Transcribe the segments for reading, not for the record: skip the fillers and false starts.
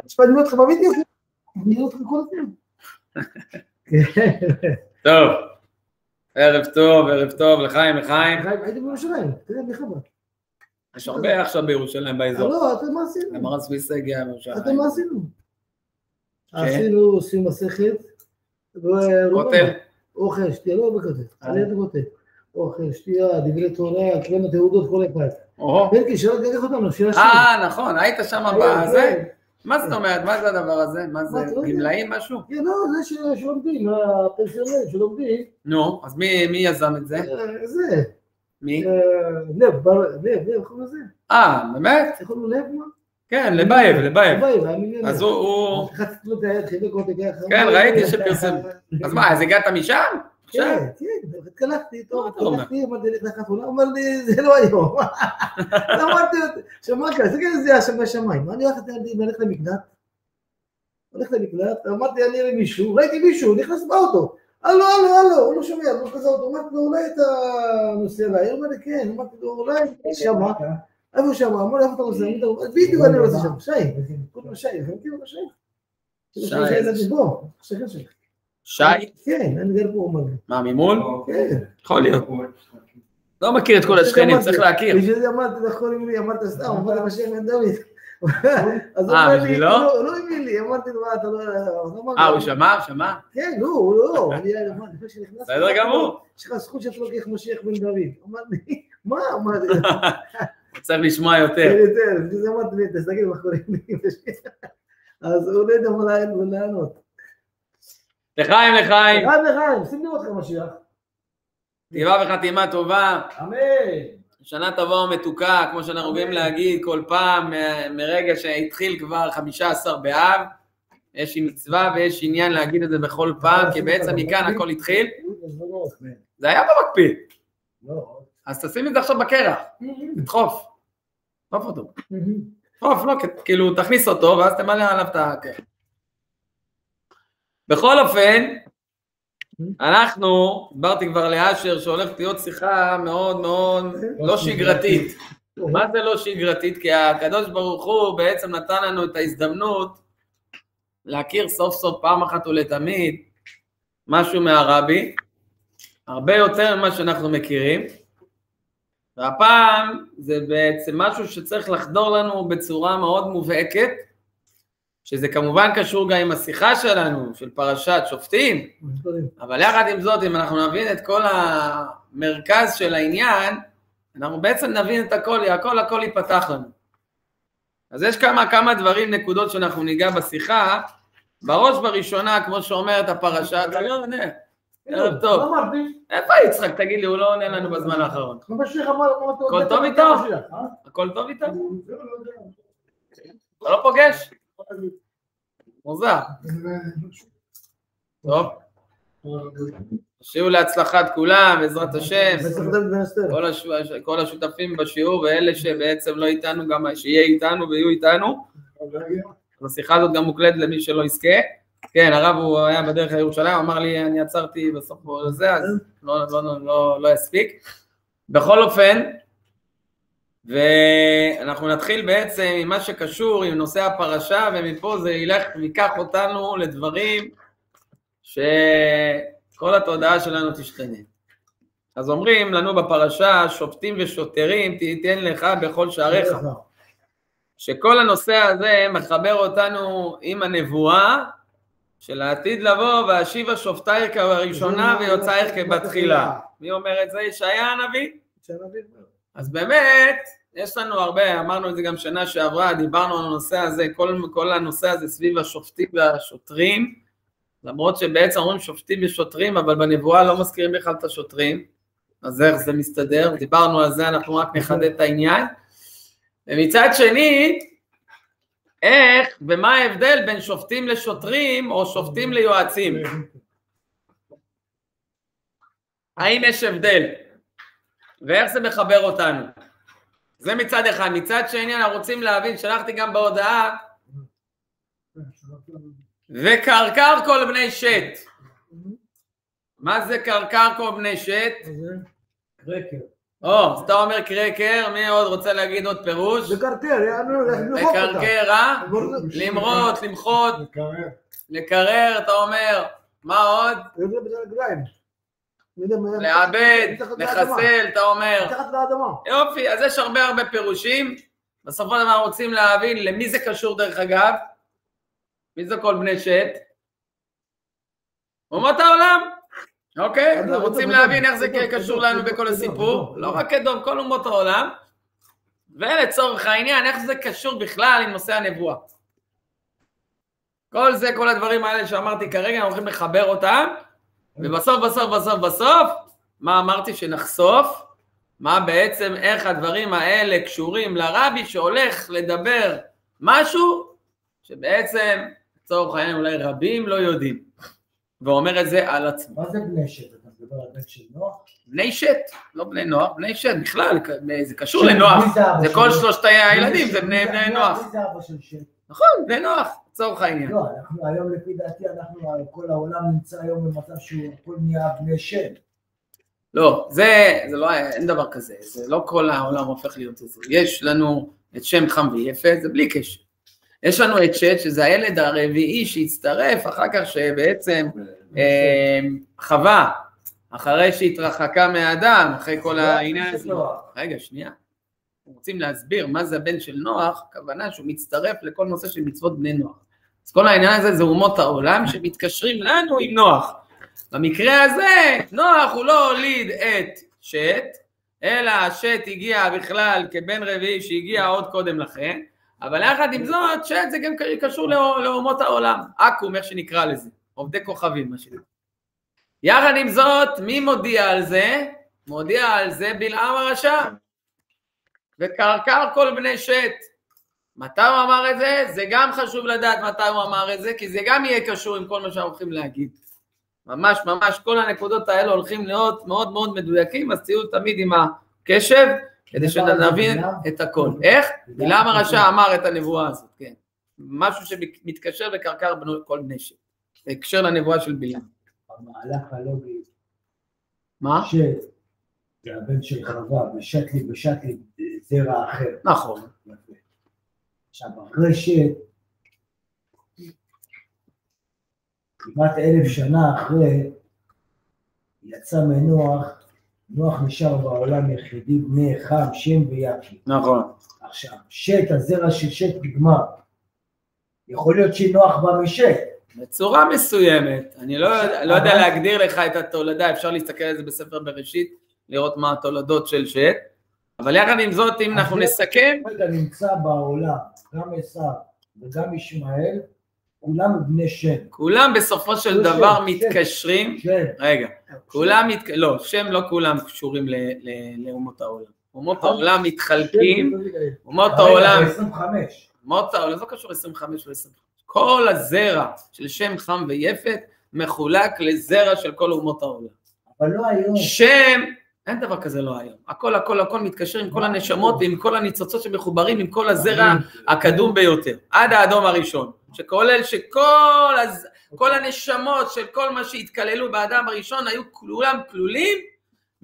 תשמע, אני אומר לך בווידאו, אני אומר לך כל הזמן. טוב, ערב טוב, לחיים. הייתי בירושלים, תראה, בחברה. יש הרבה עכשיו בירושלים באזור. לא, אתם מה עשינו? למרן צבי שגיא בירושלים. אתם מה עשינו? עשינו סיום מסכת. כותב. אוכל, שתייה, לא בכותב, עליית הכותב. אוכל, שתייה, דברי תורה, כלם התעודות, כל אחד. בלקי, שלא תגח אותנו, שירה שיר. נכון, היית שם בזה? מה זאת אומרת? מה זה הדבר הזה? מה זה, גמלאים משהו? כן, לא, זה שלומדים, הפנסיונרים שלומדים. נו, אז מי יזם את זה? זה. מי? לב, איך קוראים לזה? באמת? איך קוראים לו לב? כן, לבייב. אז הוא... חצי תלות היד, חיבק אותי ככה. כן, ראיתי שפרסם. אז מה, אז הגעת משם? כן, התקלחתי איתו, אמרתי לי לחתונה, אמר לי, זה לא היום. אמרתי, שמעת, זה כן, זה היה בשמיים. אני הולך למקלט, אמרתי, אני אראה מישהו, ראיתי מישהו, נכנס באוטו. הלו, הוא לא שומע, לא כזה אוטו, אמרתי לו, אולי אתה נוסע אליי? הוא אומר לי, כן, אמרתי לו, אולי שמה. איפה שמה? אמר לי, איפה אתה נוסע? בדיוק אני רוצה שם, שי, קוראים לו שי, אתה מכיר אותו שי? שי? כן, אני גר פה, אומר לי. מה, ממול? כן. יכול להיות. לא מכיר את כל השכנים, צריך להכיר. בשביל זה אמרתי, קוראים לי, אמרת סתם, אמרתי משיח בן דוד. אז הוא אומר לי, לא הביא לי, אמרתי לו, אתה לא... הוא שמע? כן, לא, בסדר גמור. יש לך זכות שאתה לוקח משיח בן דוד. אמרתי, מה? אמרתי, צריך לשמוע יותר. זה אמרתי לי, תסתכל מה קוראים לי. אז הוא לא יודע מה לענות. לחיים. שים לראות לך משיח. טבעה וחתימה טובה. אמן. שנה טובה ומתוקה, כמו שאנחנו אוהבים להגיד כל פעם, מרגע שהתחיל כבר 15 באב, יש מצווה ויש עניין להגיד את זה בכל פעם, כי בעצם מכאן הכל התחיל. זה היה במקפיא. אז תשים את זה עכשיו בקרח, תדחוף. תדחוף אותו. תדחוף, לא, כאילו תכניס אותו, ואז תמלא עליו את הקרח. בכל אופן, אנחנו, דיברתי כבר לאשר שהולכת להיות שיחה מאוד מאוד לא שגרתית. מה זה לא שגרתית? כי הקדוש ברוך הוא בעצם נתן לנו את ההזדמנות להכיר סוף סוף פעם אחת ולתמיד משהו מהרבי, הרבה יותר ממה שאנחנו מכירים, והפעם זה בעצם משהו שצריך לחדור לנו בצורה מאוד מובהקת, שזה כמובן קשור גם עם השיחה שלנו, של פרשת שופטים, אבל יחד עם זאת, אם אנחנו נבין את כל המרכז של העניין, אנחנו בעצם נבין את הכל ייפתח לנו. אז יש כמה דברים, נקודות שאנחנו ניגע בשיחה, בראש בראשונה, כמו שאומרת הפרשה, אתה לא עונה, ערב טוב. איפה יצחק, תגיד לי, הוא לא עונה לנו בזמן האחרון. הכל טוב איתו? הכל טוב איתו? אתה לא פוגש? מוזר. טוב. שיעור להצלחת כולם, בעזרת השם. כל השותפים בשיעור ואלה שבעצם לא איתנו, גם שיהיה איתנו ויהיו איתנו. אז השיחה הזאת גם מוקלטת למי שלא יזכה. כן, הרב הוא היה בדרך לירושלים, אמר לי אני עצרתי בסוף זה, אז לא יספיק. בכל אופן, ואנחנו נתחיל בעצם עם מה שקשור עם נושא הפרשה, ומפה זה ילך ויקח אותנו לדברים שכל התודעה שלנו תשתנה. אז אומרים לנו בפרשה, שופטים ושוטרים תיתן לך בכל שעריך. שכל הנושא הזה מחבר אותנו עם הנבואה של העתיד לבוא, והשיבה שופטייך כבראשונה ויוצאייך כבתחילה. מי אומר את זה? ישעיה הנביא. אז באמת, יש לנו הרבה, אמרנו את זה גם שנה שעברה, דיברנו על הנושא הזה, כל הנושא הזה סביב השופטים והשוטרים, למרות שבעצם אומרים שופטים ושוטרים, אבל בנבואה לא מזכירים בכלל את השוטרים, אז איך זה מסתדר? דיברנו על זה, אנחנו רק נחדד את העניין. ומצד שני, איך ומה ההבדל בין שופטים לשוטרים או שופטים ליועצים? האם יש הבדל? ואיך זה מחבר אותנו? זה מצד אחד. מצד שני, אנחנו רוצים להבין, שלחתי גם בהודעה, וקרקר כל בני שת. מה זה קרקר כל בני שת? רקר. אז אתה אומר קרקר, מי עוד רוצה להגיד עוד פירוש? לקרקר, לקרקר, למרות, למחות, לקרר, אתה אומר, מה עוד? לעבד, לחסל, אתה אומר. יופי, אז יש הרבה פירושים. בסופו של דבר רוצים להבין למי זה קשור דרך אגב. מי זה כל בני שת? אומות העולם. אוקיי, אנחנו רוצים להבין איך זה קשור לנו בכל הסיפור. לא רק אדום, כל אומות העולם. ולצורך העניין, איך זה קשור בכלל עם נושא הנבואה. כל זה, כל הדברים האלה שאמרתי כרגע, אנחנו הולכים לחבר אותם. ובסוף, מה אמרתי שנחשוף? מה בעצם, איך הדברים האלה קשורים לרבי שהולך לדבר משהו, שבעצם, לצורך העניין, אולי רבים לא יודעים. ואומר את זה על עצמו. מה זה בני שת? אתה מדבר על בן של נוח? בני שת, לא בני נוח, בני שת בכלל, זה קשור לנוח. זה כל שלושת הילדים, זה בני נוח. מי זה אבא של שת? נכון, בני נוח, לצורך העניין. לא, אנחנו היום לפי דעתי, כל העולם נמצא היום במצב שהוא הכל נהיה בני שת. לא, זה לא, אין דבר כזה, זה לא כל העולם הופך להיות את זה. יש לנו את שם חם ויפת, זה בלי קשר. יש לנו את שת, שזה הילד הרביעי שהצטרף, אחר כך שבעצם חווה, אחרי שהתרחקה מהאדם, אחרי כל העניין הזה. רגע, שנייה. רוצים להסביר מה זה הבן של נוח, הכוונה שהוא מצטרף לכל נושא של מצוות בני נוח. אז כל העניין הזה זה אומות העולם שמתקשרים לנו עם נוח. במקרה הזה, נוח הוא לא הוליד את שת, אלא שת הגיע בכלל כבן רביעי שהגיע עוד קודם לכן, אבל יחד עם זאת, שת זה גם קשור לאומות העולם, אקום, איך שנקרא לזה, עובדי כוכבים, מה שנקרא. יחד עם זאת, מי מודיע על זה? מודיע על זה בלעם הרשע. וקרקר כל בני שת. מתי הוא אמר את זה? זה גם חשוב לדעת מתי הוא אמר את זה, כי זה גם יהיה קשור עם כל מה שאנחנו הולכים להגיד. ממש, כל הנקודות האלה הולכים להיות מאוד מאוד מדויקים, אז תהיו תמיד עם הקשב, כדי שנבין את הכל. איך? בלעם הרשע אמר את הנבואה הזאת, כן. משהו שמתקשר לקרקר כל בני שת. הקשר לנבואה של בלעם. המהלך הלוגי. מה? זה הבן של חווה, בשתלי זרע אחר. נכון. עכשיו, אחרי שת, כמעט 1000 שנה אחרי, יצא מנוח, נוח נשאר בעולם יחידי בני חם, שם ויפי. נכון. עכשיו, שת, הזרע של שת נגמר. יכול להיות שנוח בא משת. בצורה מסוימת, אני לא יודע להגדיר לך את התולדה, אפשר להסתכל על זה בספר בראשית, לראות מה התולדות של שת, אבל יחד עם זאת, אם אנחנו נסכם... רגע נמצא בעולם, גם עשיו וגם ישמעאל, כולם בני שם. כולם בסופו של דבר מתקשרים, רגע, כולם, לא, שם לא כולם קשורים לאומות העולם. אומות העולם מתחלקים, אומות העולם... 25. אומות העולם, לא קשור 25 ו-25. כל הזרע של שם חם ויפת מחולק לזרע של כל אומות העולם. אבל לא היום. שם, אין דבר כזה לא היום. הכל מתקשר עם כל הנשמות ועם כל הניצוצות שמחוברים עם כל הזרע הקדום ביותר. עד האדום הראשון. שכולל שכל הנשמות של כל מה שהתקללו באדם הראשון היו כולם כלולים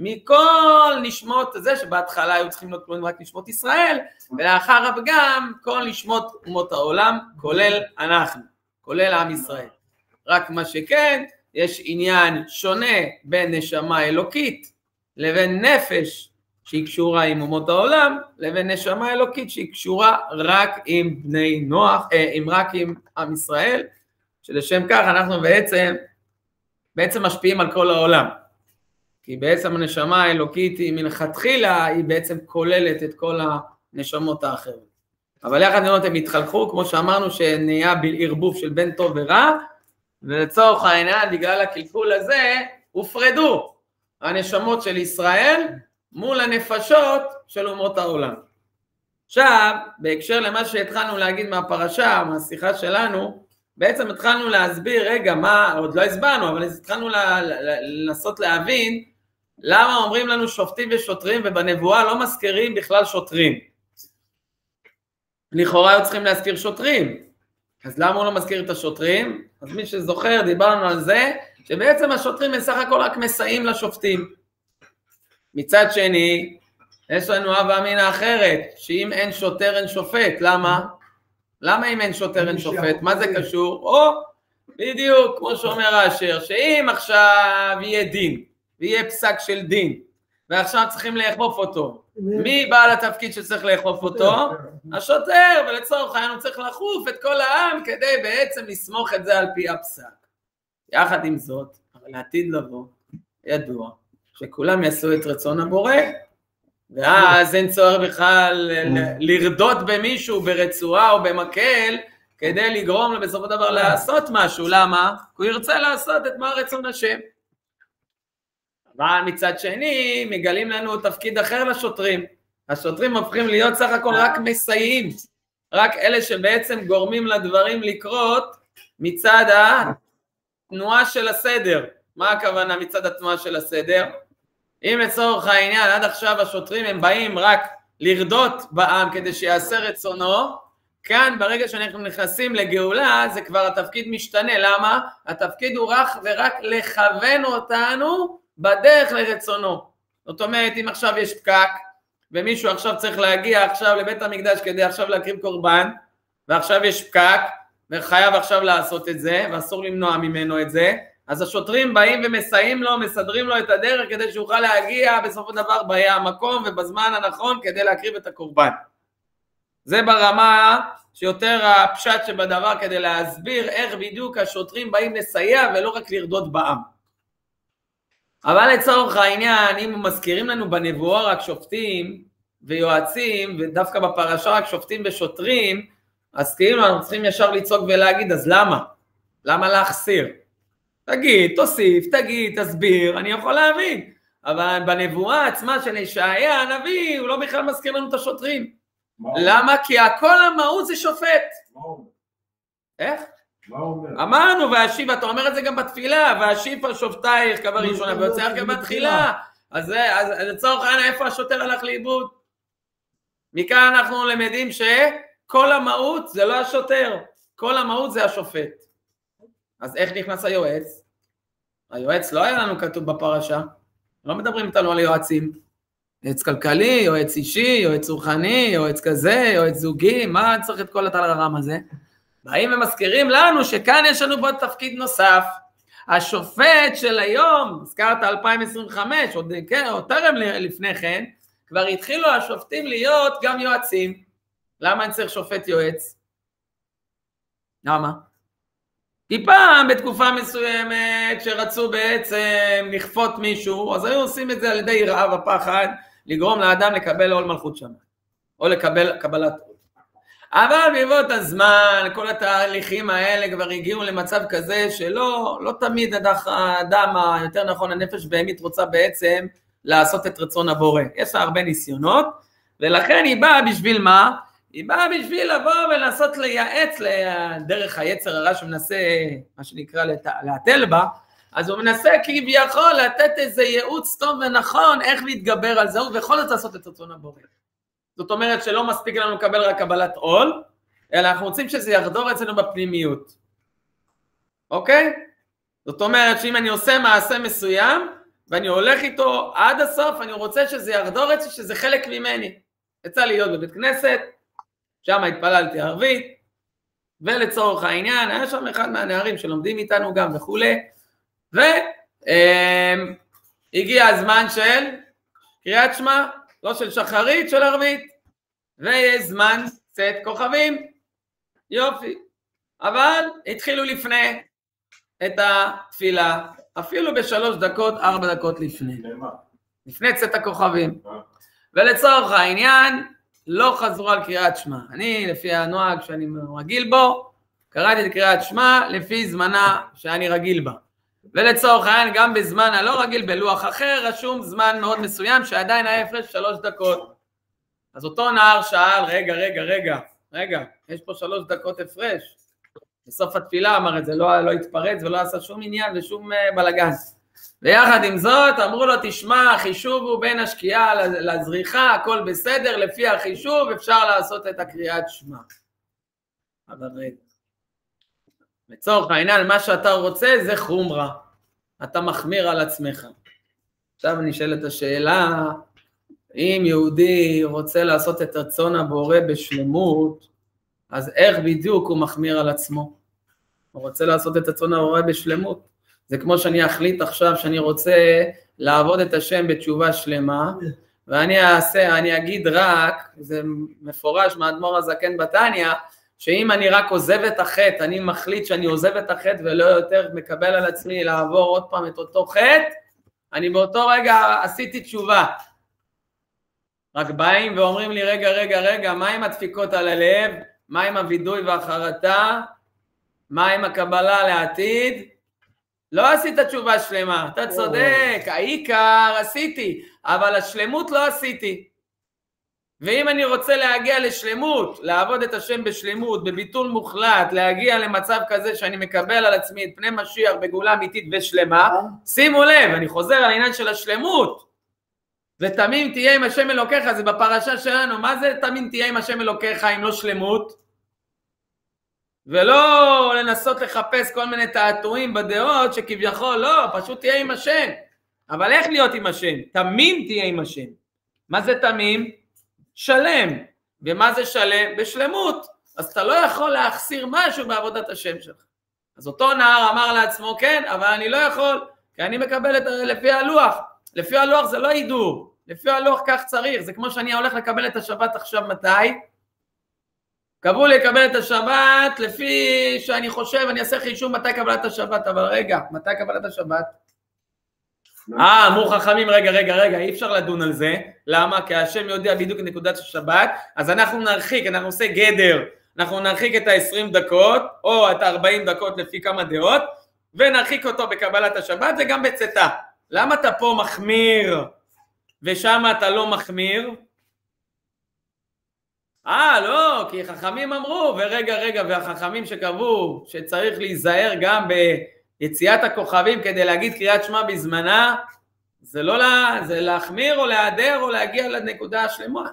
מכל נשמות זה שבהתחלה היו צריכים להיות כלולים רק נשמות ישראל, ולאחר הפגם כל נשמות אומות העולם, כולל אנחנו, כולל עם ישראל. רק מה שכן, יש עניין שונה בין נשמה אלוקית לבין נפש שהיא קשורה עם אומות העולם, לבין נשמה אלוקית שהיא קשורה רק עם בני נוח, רק עם עם ישראל, שלשם כך אנחנו בעצם משפיעים על כל העולם. כי בעצם הנשמה האלוקית היא מלכתחילה, היא בעצם כוללת את כל הנשמות האחרות. אבל יחד עם זאת הם התחלקו, כמו שאמרנו שנהיה בערבוב של בין טוב ורע, ולצורך העניין בגלל הקלקול הזה הופרדו הנשמות של ישראל מול הנפשות של אומות העולם. עכשיו, בהקשר למה שהתחלנו להגיד מהפרשה, מהשיחה שלנו, בעצם התחלנו להסביר, רגע, מה, עוד לא הסברנו, אבל התחלנו לנסות להבין, למה אומרים לנו שופטים ושוטרים, ובנבואה לא מזכירים בכלל שוטרים. לכאורה היו צריכים להזכיר שוטרים, אז למה הוא לא מזכיר את השוטרים? אז מי שזוכר, דיברנו על זה, שבעצם השוטרים בסך הכל רק מסייעים לשופטים. מצד שני, יש לנו הווה אמינא אחרת, שאם אין שוטר אין שופט, למה? למה אם אין שוטר אין שופט? מה זה קשור? או, בדיוק, כמו שאומר האשר, שאם עכשיו יהיה דין, ויהיה פסק של דין, ועכשיו צריכים לאכוף אותו, מי בעל התפקיד שצריך לאכוף אותו? השוטר, ולצורך העניין הוא צריך לחוף את כל העם, כדי בעצם לסמוך את זה על פי הפסק. יחד עם זאת, אבל לעתיד לבוא, ידוע, שכולם יעשו את רצון הבורא, ואז אין צורך בכלל לרדות במישהו ברצועה או במקל, כדי לגרום לו בסופו דבר לעשות משהו. למה? הוא ירצה לעשות את מה רצון השם. אבל מצד שני, מגלים לנו תפקיד אחר לשוטרים. השוטרים הופכים להיות סך הכל רק מסייעים, רק אלה שבעצם גורמים לדברים לקרות מצד התנועה של הסדר. מה הכוונה מצד התנועה של הסדר? אם לצורך העניין עד עכשיו השוטרים הם באים רק לרדות בעם כדי שיעשה רצונו, כאן ברגע שאנחנו נכנסים לגאולה זה כבר התפקיד משתנה. למה? התפקיד הוא ורק לכוון אותנו בדרך לרצונו. זאת אומרת, אם עכשיו יש פקק ומישהו עכשיו צריך להגיע עכשיו לבית המקדש כדי עכשיו להקריב קורבן, ועכשיו יש פקק וחייב עכשיו לעשות את זה ואסור למנוע ממנו את זה, אז השוטרים באים ומסייעים לו, מסדרים לו את הדרך כדי שיוכל להגיע בסופו דבר במקום ובזמן הנכון כדי להקריב את הקורבן. זה ברמה שיותר הפשט שבדבר כדי להסביר איך בדיוק השוטרים באים לסייע ולא רק לרדות בעם. אבל לצורך העניין, אם מזכירים לנו בנבואה רק שופטים ויועצים, ודווקא בפרשה רק שופטים ושוטרים, אז כאילו אנחנו צריכים ישר לצעוק ולהגיד, אז למה? למה להחסיר? תגיד, תוסיף, תגיד, תסביר, אני יכול להבין. אבל בנבואה עצמה של ישעיה הנביא, הוא לא בכלל מזכיר לנו את השוטרים. למה? כי הכל המהות זה שופט. איך? אמרנו, והשיב, אתה אומר את זה גם בתפילה, והשיב על שופטייך כבראשונה, ויוצאך כבתחילה. אז לצורך העניין, איפה השוטר הלך לאיבוד? מכאן אנחנו למדים שכל המהות זה לא השוטר, כל המהות זה השופט. אז איך נכנס היועץ? היועץ לא היה לנו כתוב בפרשה, לא מדברים איתנו על יועצים. יועץ כלכלי, יועץ אישי, יועץ רוחני, יועץ כזה, יועץ זוגי, מה צריך את כל הטררם הזה? באים ומזכירים לנו שכאן יש לנו בו תפקיד נוסף. השופט של היום, הזכרת 2025, עוד טרם לפני כן, כבר התחילו השופטים להיות גם יועצים. למה אני צריך שופט יועץ? למה? כי פעם בתקופה מסוימת שרצו בעצם לכפות מישהו, אז היו עושים את זה על ידי יראה ופחד, לגרום לאדם לקבל עול מלכות שמיים, או לקבל קבלת עול. אבל בעקבות הזמן, כל התהליכים האלה כבר הגיעו למצב כזה שלא תמיד האדם, יותר נכון הנפש בהמית רוצה בעצם לעשות את רצון הבורא. יש לה הרבה ניסיונות, ולכן היא באה בשביל מה? היא באה בשביל לבוא ולנסות לייעץ לדרך היצר הרע שמנסה, מה שנקרא, להתל בה, אז הוא מנסה כביכול לתת איזה ייעוץ טוב ונכון איך להתגבר על זה, ובכל זאת לעשות את רצון הבורא. זאת אומרת שלא מספיק לנו לקבל רק קבלת עול, אלא אנחנו רוצים שזה יחדור אצלנו בפנימיות. אוקיי? זאת אומרת שאם אני עושה מעשה מסוים, ואני הולך איתו עד הסוף, אני רוצה שזה יחדור אצלי, שזה חלק ממני. יצא להיות בבית כנסת, שם התפללתי ערבית, ולצורך העניין, היה שם אחד מהנערים שלומדים איתנו גם וכולי, והגיע הזמן של קריאת שמע, לא של שחרית, של ערבית, ויש זמן צאת כוכבים, יופי, אבל התחילו לפני את התפילה, אפילו ב3 דקות, 4 דקות לפני צאת הכוכבים, ולצורך העניין, לא חזרו על קריאת שמע. אני, לפי הנוהג שאני רגיל בו, קראתי את קריאת שמע לפי זמנה שאני רגיל בה. ולצורך העניין, גם בזמן הלא רגיל, בלוח אחר, רשום זמן מאוד מסוים, שעדיין היה הפרש 3 דקות. אז אותו נער שאל, רגע, יש פה 3 דקות הפרש. בסוף התפילה אמר את זה, לא התפרץ ולא עשה שום עניין ושום בלגן. ויחד עם זאת אמרו לו, תשמע, החישוב הוא בין השקיעה לזריחה, הכל בסדר, לפי החישוב אפשר לעשות את הקריאת שמע. אבל רגע, לצורך העניין, מה שאתה רוצה זה חומרה, אתה מחמיר על עצמך. עכשיו נשאלת השאלה, אם יהודי רוצה לעשות את רצון הבורא בשלמות, אז איך בדיוק הוא מחמיר על עצמו? הוא רוצה לעשות את רצון הבורא בשלמות. זה כמו שאני אחליט עכשיו שאני רוצה לעבוד את השם בתשובה שלמה, ואני אגיד רק, זה מפורש מהאדמו"ר הזקן בתניא, שאם אני רק עוזב את החטא, אני מחליט שאני עוזב את החטא ולא יותר מקבל על עצמי לעבור עוד פעם את אותו חטא, אני באותו רגע עשיתי תשובה. רק באים ואומרים לי, רגע, מה עם הדפיקות על הלב? מה עם הווידוי והחרטה? מה עם הקבלה לעתיד? לא עשית תשובה שלמה, אתה צודק, העיקר עשיתי, אבל השלמות לא עשיתי. ואם אני רוצה להגיע לשלמות, לעבוד את השם בשלמות, בביטול מוחלט, להגיע למצב כזה שאני מקבל על עצמי את פני משיח בגאולה אמיתית ושלמה, שימו לב, אני חוזר על העניין של השלמות, ותמים תהיה עם השם אלוקיך, זה בפרשה שלנו, מה זה תמים תהיה עם השם אלוקיך אם לא שלמות? ולא לנסות לחפש כל מיני תעתועים בדעות שכביכול לא, פשוט תהיה עם השם. אבל איך להיות עם השם? תמים תהיה עם השם. מה זה תמים? שלם. ומה זה שלם? בשלמות. אז אתה לא יכול להחסיר משהו בעבודת השם שלך. אז אותו נער אמר לעצמו, כן, אבל אני לא יכול, כי אני מקבל את לפי הלוח. לפי הלוח זה לא הידור. לפי הלוח כך צריך. זה כמו שאני הולך לקבל את השבת עכשיו מתי? קבעו לי לקבל את השבת לפי שאני חושב, אני אעשה חישוב מתי קבלת השבת, אבל רגע, מתי קבלת השבת? אמרו חכמים, רגע, אי אפשר לדון על זה, למה? כי השם יודע בדיוק נקודת השבת, אז אנחנו נרחיק, אנחנו עושה גדר, אנחנו נרחיק את ה-20 דקות, או את ה-40 דקות לפי כמה דעות, ונרחיק אותו בקבלת השבת וגם בצאתה. למה אתה פה מחמיר, ושם אתה לא מחמיר? לא, כי חכמים אמרו, ורגע, והחכמים שקבעו שצריך להיזהר גם ביציאת הכוכבים כדי להגיד קריאת שמע בזמנה, זה לא זה להחמיר או להיעדר או להגיע לנקודה השלמה.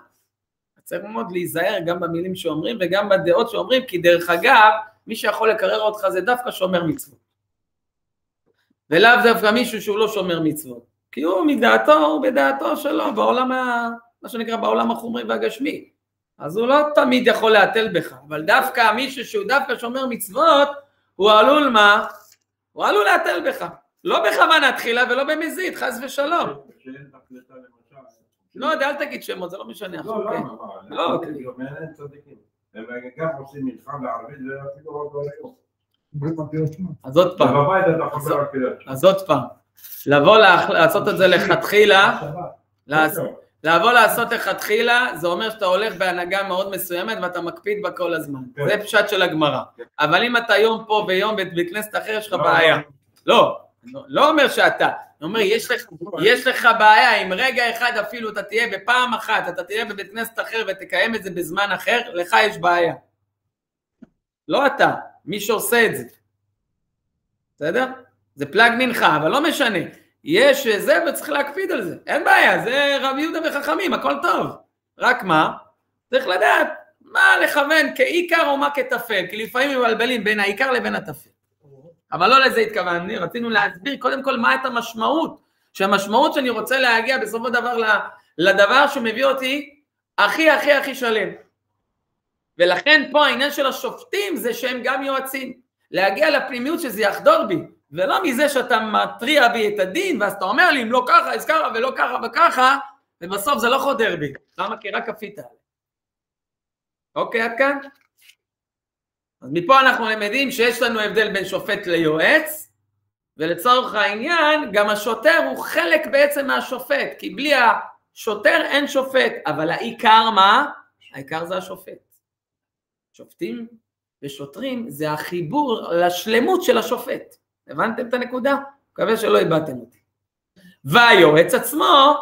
צריך מאוד להיזהר גם במילים שאומרים וגם בדעות שאומרים, כי דרך אגב, מי שיכול לקרר אותך זה דווקא שומר מצוות. ולאו דווקא מישהו שהוא לא שומר מצוות. כי הוא מדעתו, הוא בדעתו שלו, בעולם, מה שנקרא בעולם החומרי והגשמי. אז הוא לא תמיד יכול להטל בך, אבל דווקא מישהו שהוא דווקא שומר מצוות, הוא עלול מה? הוא עלול להטל בך. לא בכוונה תחילה ולא במזיד, חס ושלום. לא יודע, אל תגיד שמות, זה לא משנה. לא, כי אין צדיקים. הם גם עושים מלחמה בערבית ואפילו לא קוראים. אז עוד פעם, לבוא לעשות את זה לכתחילה, לבוא לעשות לכתחילה, זה אומר שאתה הולך בהנהגה מאוד מסוימת ואתה מקפיד בה כל הזמן. זה פשט של הגמרא. אבל אם אתה יום פה ויום בכנסת אחר, יש לך בעיה. לא אומר שאתה. אני אומר, יש לך בעיה, אם רגע אחד אפילו אתה תהיה בפעם אחת, אתה תהיה בבית כנסת אחר ותקיים את זה בזמן אחר, לך יש בעיה. לא אתה, מי שעושה את זה. בסדר? זה פלג מנחה, אבל לא משנה. יש זה וצריך להקפיד על זה. אין בעיה, זה רב יהודה וחכמים, הכל טוב. רק מה? צריך לדעת מה לכוון כעיקר או מה כתפל, כי לפעמים מבלבלים בין העיקר לבין התפל. אבל לא לזה התכוונתי, רצינו להסביר קודם כל מה את המשמעות, שהמשמעות שאני רוצה להגיע בסופו דבר לדבר שמביא אותי הכי שלם. ולכן פה העניין של השופטים זה שהם גם יועצים, להגיע לפנימיות שזה יחדור בי, ולא מזה שאתה מטריע בי את הדין, ואז אתה אומר לי אם לא ככה, אז ככה ולא ככה וככה, ובסוף זה לא חודר בי. למה? כי רק כפית. אוקיי, עד כאן? אז מפה אנחנו למדים שיש לנו הבדל בין שופט ליועץ, ולצורך העניין גם השוטר הוא חלק בעצם מהשופט, כי בלי השוטר אין שופט, אבל העיקר מה? העיקר זה השופט. שופטים ושוטרים זה החיבור לשלמות של השופט. הבנתם את הנקודה? מקווה שלא איבדתם אותי. והיועץ עצמו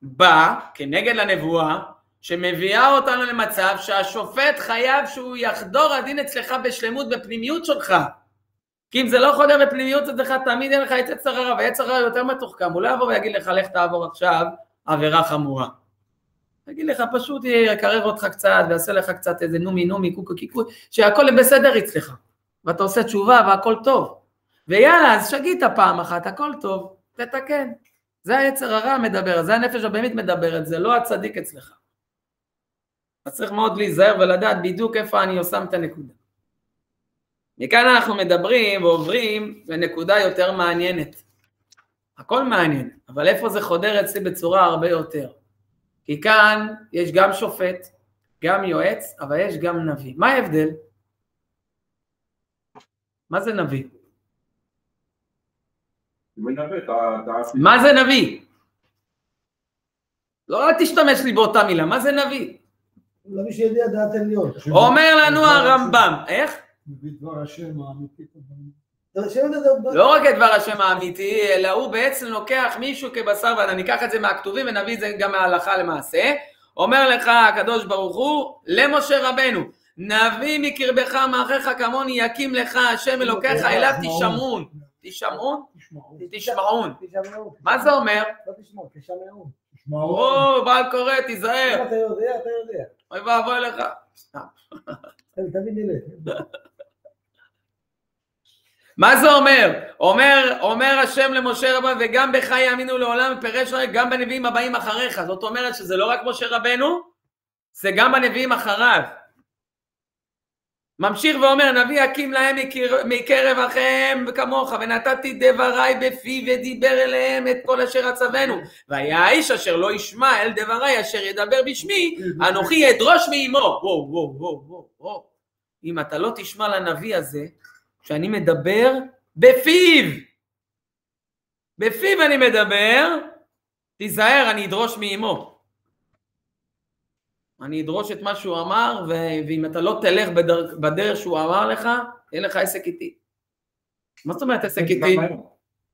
בא כנגד לנבואה, שמביאה אותנו למצב שהשופט חייב שהוא יחדור הדין אצלך בשלמות בפנימיות שלך. כי אם זה לא חודר בפנימיות אצלך, תמיד אין לך את יצר הרע, ויצר הרע יותר מתוחכם, הוא לא יבוא ויגיד לך, לך תעבור עכשיו עבירה חמורה. יגיד לך, פשוט יקרר אותך קצת, ויעשה לך קצת איזה נומי, קוקו, שהכל בסדר אצלך. ואתה עושה תשובה והכל טוב. ויאללה, אז שגית פעם אחת, הכל טוב, תתקן. זה היצר הרע מדבר, זה הנפש הבאמית מדברת, זה לא הצדיק אצלך. אז צריך מאוד להיזהר ולדעת בדיוק איפה אני שם את הנקודה. מכאן אנחנו מדברים ועוברים לנקודה יותר מעניינת. הכל מעניין, אבל איפה זה חודר אצלי בצורה הרבה יותר? כי כאן יש גם שופט, גם יועץ, אבל יש גם נביא. מה ההבדל? מה זה נביא? מה זה נביא? לא תשתמש לי באותה מילה, מה זה נביא? נביא שיודע דעת עליון. אומר לנו הרמב"ם, איך? בדבר השם האמיתי. לא רק את דבר השם האמיתי, אלא הוא בעצם לוקח מישהו כבשר ודם, אני אקח את זה מהכתובים ונביא את זה גם מההלכה למעשה, אומר לך הקדוש ברוך הוא למשה רבנו, נביא מקרבך מאחיך כמוני יקים לך השם אלוקיך אליו תשמעון. תשמעון? תשמעון. מה זה אומר? לא תשמעון, תשמעון. או, בעל קורא, תיזהר. אתה יודע, אתה יודע. אוי ואבוי לך. תמיד נלך. מה זה אומר? אומר השם למשה רבנו, וגם בך יאמינו לעולם, פירש גם בנביאים הבאים אחריך. זאת אומרת שזה לא רק משה רבנו, זה גם בנביאים אחריו. ממשיך ואומר, נביא יקים להם מקרב אחיהם כמוך, ונתתי דבריי בפי ודיבר אליהם את כל אשר אצוונו. והיה האיש אשר לא ישמע אל דבריי אשר ידבר בשמי, אנוכי אדרוש מאמו. וואו. אם אתה לא תשמע לנביא הזה, שאני מדבר בפיו אני מדבר, תיזהר, אני אדרוש מאמו. אני אדרוש את מה שהוא אמר, ואם אתה לא תלך בדרך שהוא אמר לך, אין לך עסק איתי. מה זאת אומרת עסק איתי?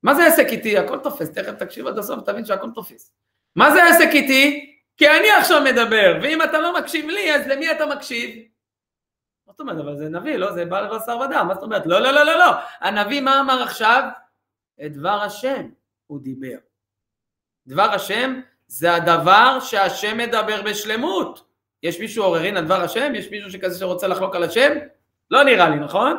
מה זה עסק איתי? הכל תופס, תכף תקשיב עד הסוף, תבין שהכל תופס. מה זה עסק איתי? כי אני עכשיו מדבר, ואם אתה לא מקשיב לי, אז למי אתה מקשיב? מה זאת אומרת? אבל זה נביא, לא? זה בעל בשר ודם. מה זאת אומרת? לא. הנביא מה אמר עכשיו? את דבר השם הוא דיבר. דבר השם זה הדבר שהשם מדבר בשלמות. יש מישהו עוררין על דבר השם? יש מישהו שכזה שרוצה לחלוק על השם? לא נראה לי, נכון?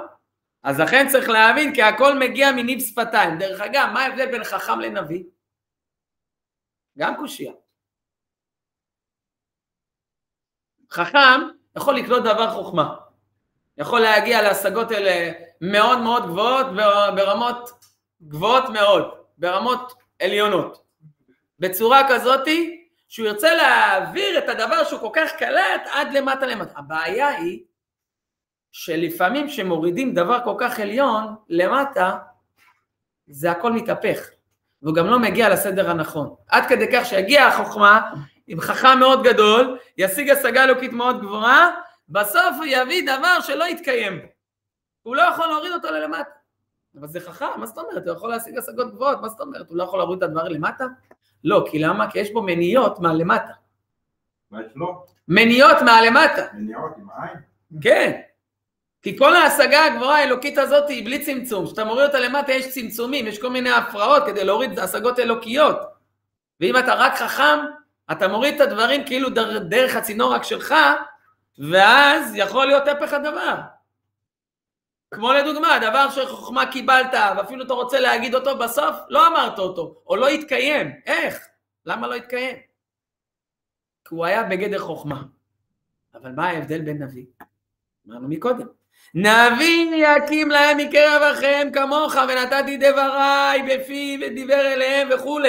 אז לכן צריך להבין כי הכל מגיע מניב שפתיים. דרך אגב, מה ההבדל בין חכם לנביא? גם קושיה. חכם יכול לקלוט דבר חוכמה. יכול להגיע להשגות אלה מאוד מאוד גבוהות, ברמות גבוהות מאוד, ברמות עליונות. בצורה כזאת שהוא ירצה להעביר את הדבר שהוא כל כך קלט עד למטה. הבעיה היא שלפעמים שמורידים דבר כל כך עליון למטה, זה הכל מתהפך, והוא גם לא מגיע לסדר הנכון. עד כדי כך שיגיע החוכמה עם חכם מאוד גדול, ישיג השגה אלוקית מאוד גבוהה, בסוף הוא יביא דבר שלא יתקיים. הוא לא יכול להוריד אותו ללמטה. אבל זה חכם, מה זאת אומרת? הוא יכול להשיג השגות גבוהות, מה זאת אומרת? הוא לא יכול להוריד את הדבר למטה? לא, כי למה? כי יש בו מניות מהלמטה. מה יש לו? מניות מהלמטה. מניות עם עין? כן. כי כל ההשגה הגבוהה האלוקית הזאת היא בלי צמצום. כשאתה מוריד אותה למטה יש צמצומים, יש כל מיני הפרעות כדי להוריד השגות אלוקיות. ואם אתה רק חכם, אתה מוריד את הדברים כאילו דרך הצינור רק שלך, ואז יכול להיות הפך הדבר. כמו לדוגמה, דבר שחוכמה קיבלת, ואפילו אתה רוצה להגיד אותו בסוף, לא אמרת אותו, או לא התקיים. איך? למה לא התקיים? כי הוא היה בגדר חוכמה. אבל מה ההבדל בין נביא? אמרנו מקודם. נביא יקים להם מקרב אחיהם כמוך, ונתתי דבריי בפי ודיבר אליהם וכו'.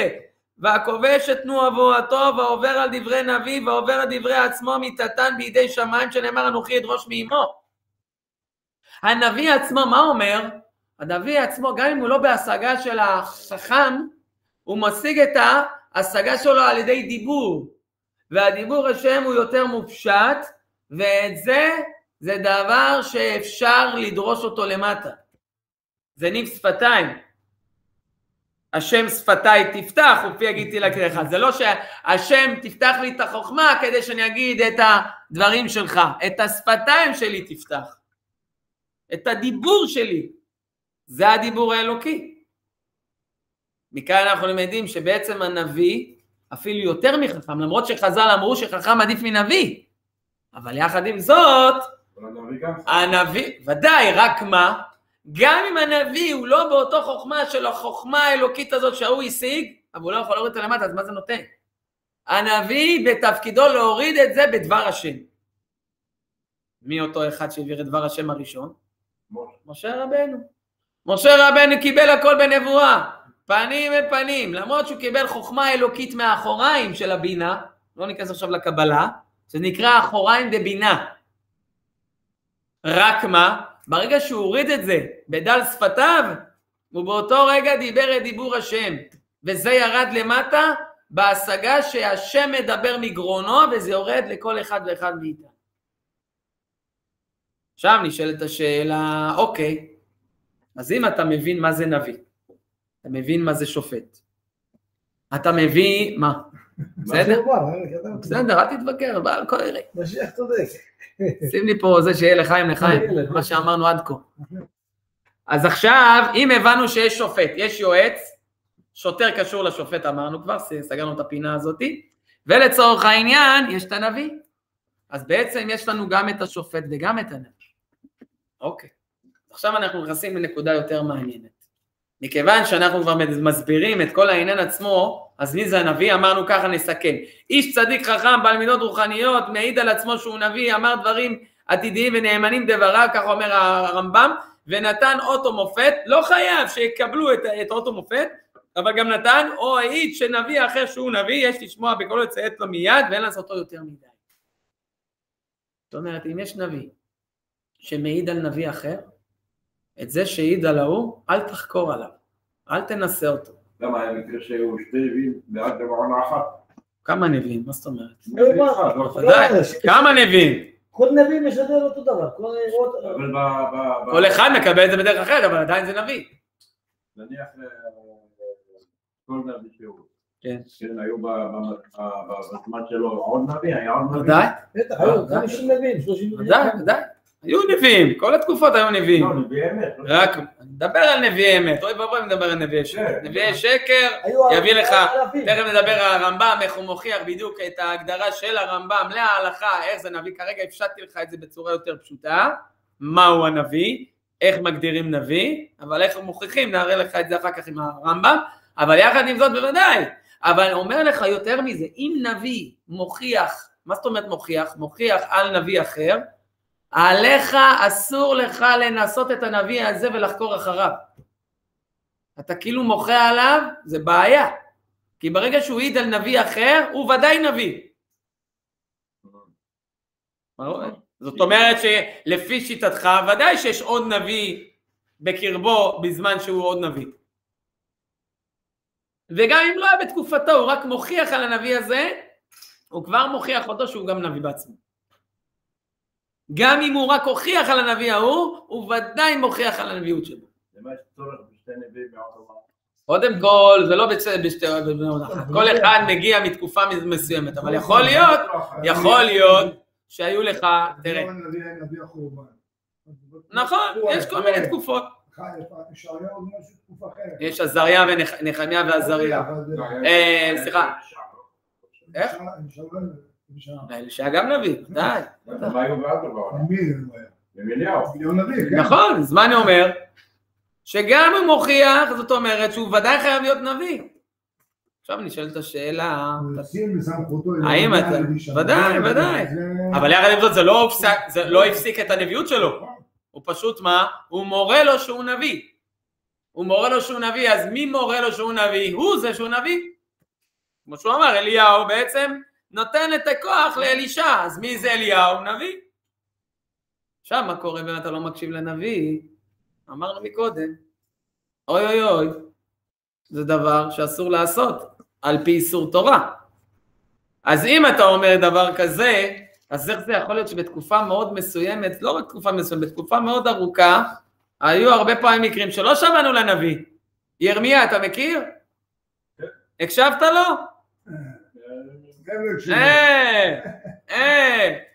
והכובש את תנועתו ועובר על דברי נביא ועובר על דברי עצמו מתתן בידי שמיים שנאמר אנוכי אדרוש מאמו. הנביא עצמו מה אומר? הנביא עצמו גם אם הוא לא בהשגה של החכם, הוא משיג את ההשגה שלו על ידי דיבור, והדיבור השם הוא יותר מופשט, ואת זה דבר שאפשר לדרוש אותו למטה. זה ניב שפתיים. השם שפתיי תפתח, ופי הגיתי לקריך. זה לא שהשם תפתח לי את החוכמה כדי שאני אגיד את הדברים שלך. את השפתיים שלי תפתח. את הדיבור שלי. זה הדיבור האלוקי. מכאן אנחנו למדים שבעצם הנביא אפילו יותר מחכם, למרות שחז"ל אמרו שחכם עדיף מנביא. אבל יחד עם זאת, הנביא, ודאי, רק מה? גם אם הנביא הוא לא באותו חוכמה של החוכמה האלוקית הזאת שהוא השיג, אבל הוא לא יכול להוריד את למטה, אז מה זה נותן? הנביא בתפקידו להוריד את זה בדבר השם. מי אותו אחד שהעביר את דבר השם הראשון? משה רבנו. משה רבנו קיבל הכל בנבואה, פנים ופנים, למרות שהוא קיבל חוכמה אלוקית מהאחוריים של הבינה, לא ניכנס עכשיו לקבלה, זה נקרא אחוריים דבינה. רק מה? ברגע שהוא הוריד את זה בדל שפתיו, הוא באותו רגע דיבר את דיבור השם, וזה ירד למטה בהשגה שהשם מדבר מגרונו, וזה יורד לכל אחד ואחד מאיתנו. עכשיו נשאלת השאלה, אוקיי, אז אם אתה מבין מה זה נביא, אתה מבין מה זה שופט, אתה מבין מה? בסדר? בסדר, אל תתווכר, בעל כל ערי. משיח צודק. שים לי פה זה שיהיה לחיים, מה שאמרנו עד כה. אז עכשיו, אם הבנו שיש שופט, יש יועץ, שוטר קשור לשופט אמרנו כבר, סגרנו את הפינה הזאת, ולצורך העניין יש את הנביא. אז בעצם יש לנו גם את השופט וגם את הנביא. אוקיי. עכשיו אנחנו נכנסים לנקודה יותר מעניינת. מכיוון שאנחנו כבר מסבירים את כל העניין עצמו, אז מי זה הנביא? אמרנו ככה נסכם. איש צדיק חכם בעל מידות רוחניות, מעיד על עצמו שהוא נביא, אמר דברים עתידיים ונאמנים דבריו, כך אומר הרמב"ם, ונתן אותו מופת, לא חייב שיקבלו את אותו מופת, אבל גם נתן או העיד שנביא אחר שהוא נביא, יש לשמוע בקולו לציית לו מיד, ואין לעשותו יותר מדי. זאת אומרת, אם יש נביא שמעיד על נביא אחר, את זה שהעיד על ההוא, אל תחקור עליו, אל תנסה אותו. למה היה מקרה שהיו שתי נביאים בעד בעונה אחת? כמה נביאים? מה זאת אומרת? לא, כמה נביאים? כל נביא משדר אותו דבר. כל אחד מקבל את זה בדרך אחרת, אבל עדיין זה נביא. נניח כל נביא שהוא. כן. כן, היו בזמן שלו עוד נביא, היה עוד נביא. ודאי. בטח, היו 50 נביאים, 30 נביאים. ודאי. היו נביאים, כל התקופות היו נביאים. לא, נביא אמת. רק, נדבר על נביא אמת, אוי ואבוי נדבר על נביא שקר. נביא שקר, יביא לך, תכף נדבר על הרמב"ם, איך הוא מוכיח בדיוק את ההגדרה של הרמב"ם להלכה, איך זה נביא, כרגע הפשטתי לך את זה בצורה יותר פשוטה, מהו הנביא, איך מגדירים נביא, אבל איך מוכיחים, נראה לך את זה אחר כך עם הרמב"ם, אבל יחד עם זאת בוודאי, אבל אומר לך יותר מזה, אם נביא מוכיח, מה זאת אומרת מוכיח? מוכיח על נביא אחר, עליך אסור לך לנסות את הנביא הזה ולחקור אחריו. אתה כאילו מוחה עליו, זה בעיה. כי ברגע שהוא העיד על נביא אחר, הוא ודאי נביא. זאת אומרת שלפי שיטתך, ודאי שיש עוד נביא בקרבו בזמן שהוא עוד נביא. וגם אם לא היה בתקופתו, הוא רק מוכיח על הנביא הזה, הוא כבר מוכיח אותו שהוא גם נביא בעצמו. גם אם הוא רק הוכיח על הנביא ההוא, הוא ודאי מוכיח על הנביאות שלו. למה יש צורך בשתי נביאים בעוד? קודם כל, זה לא בשתי בנות אחת. כל אחד מגיע מתקופה מסוימת, אבל יכול להיות שהיו לך, תראה. נכון, יש כל מיני תקופות. יש עזריה ונחמיה ועזריה. סליחה. איך? אלישע גם נביא, די. נכון, אז מה אני אומר? שגם הוא מוכיח, זאת אומרת שהוא ודאי חייב להיות נביא. עכשיו נשאלת השאלה, האם אתה, ודאי, אבל יחד עם זאת זה לא הפסיק את הנביאות שלו, הוא פשוט מה? הוא מורה לו שהוא נביא. הוא מורה לו שהוא נביא, אז מי מורה לו שהוא נביא? הוא זה שהוא נביא. כמו שהוא אמר, אליהו בעצם נותן את הכוח לאלישע, אז מי זה אליהו? נביא. עכשיו מה קורה אם אתה לא מקשיב לנביא? אמרנו מקודם, אוי, זה דבר שאסור לעשות, על פי איסור תורה. אז אם אתה אומר דבר כזה, אז איך זה יכול להיות שבתקופה מאוד מסוימת, לא רק תקופה מסוימת, בתקופה מאוד ארוכה, היו הרבה פעמים מקרים שלא שמענו לנביא. ירמיה, אתה מכיר? הקשבת לו?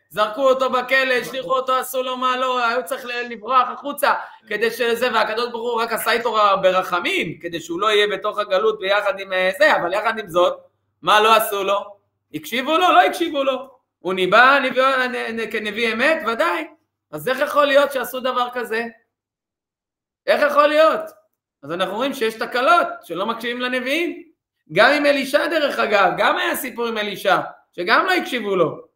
זרקו אותו בכלא, השליחו אותו, עשו לו מה לא, היו צריך לברוח החוצה, כדי שזה, והקדוש ברוך הוא רק עשה איתו ברחמים, כדי שהוא לא יהיה בתוך הגלות ביחד עם זה, אבל יחד עם זאת, מה לא עשו לו? הקשיבו לו? לא הקשיבו לו. הוא ניבא כנביא אמת? ודאי. אז איך יכול להיות שעשו דבר כזה? איך יכול להיות? אז אנחנו רואים שיש תקלות, שלא מקשיבים לנביאים. גם עם אלישע דרך אגב, גם היה סיפור עם אלישע, שגם לא הקשיבו לו.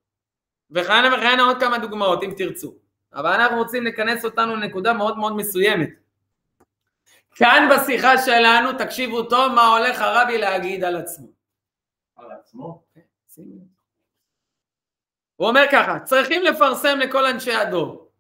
וכהנה עוד כמה דוגמאות אם תרצו. אבל אנחנו רוצים לכנס אותנו לנקודה מאוד מאוד מסוימת. כאן בשיחה שלנו, תקשיבו טוב מה הולך הרבי להגיד על עצמו. על עצמו? הוא אומר ככה, צריכים לפרסם לכל אנשי הדור,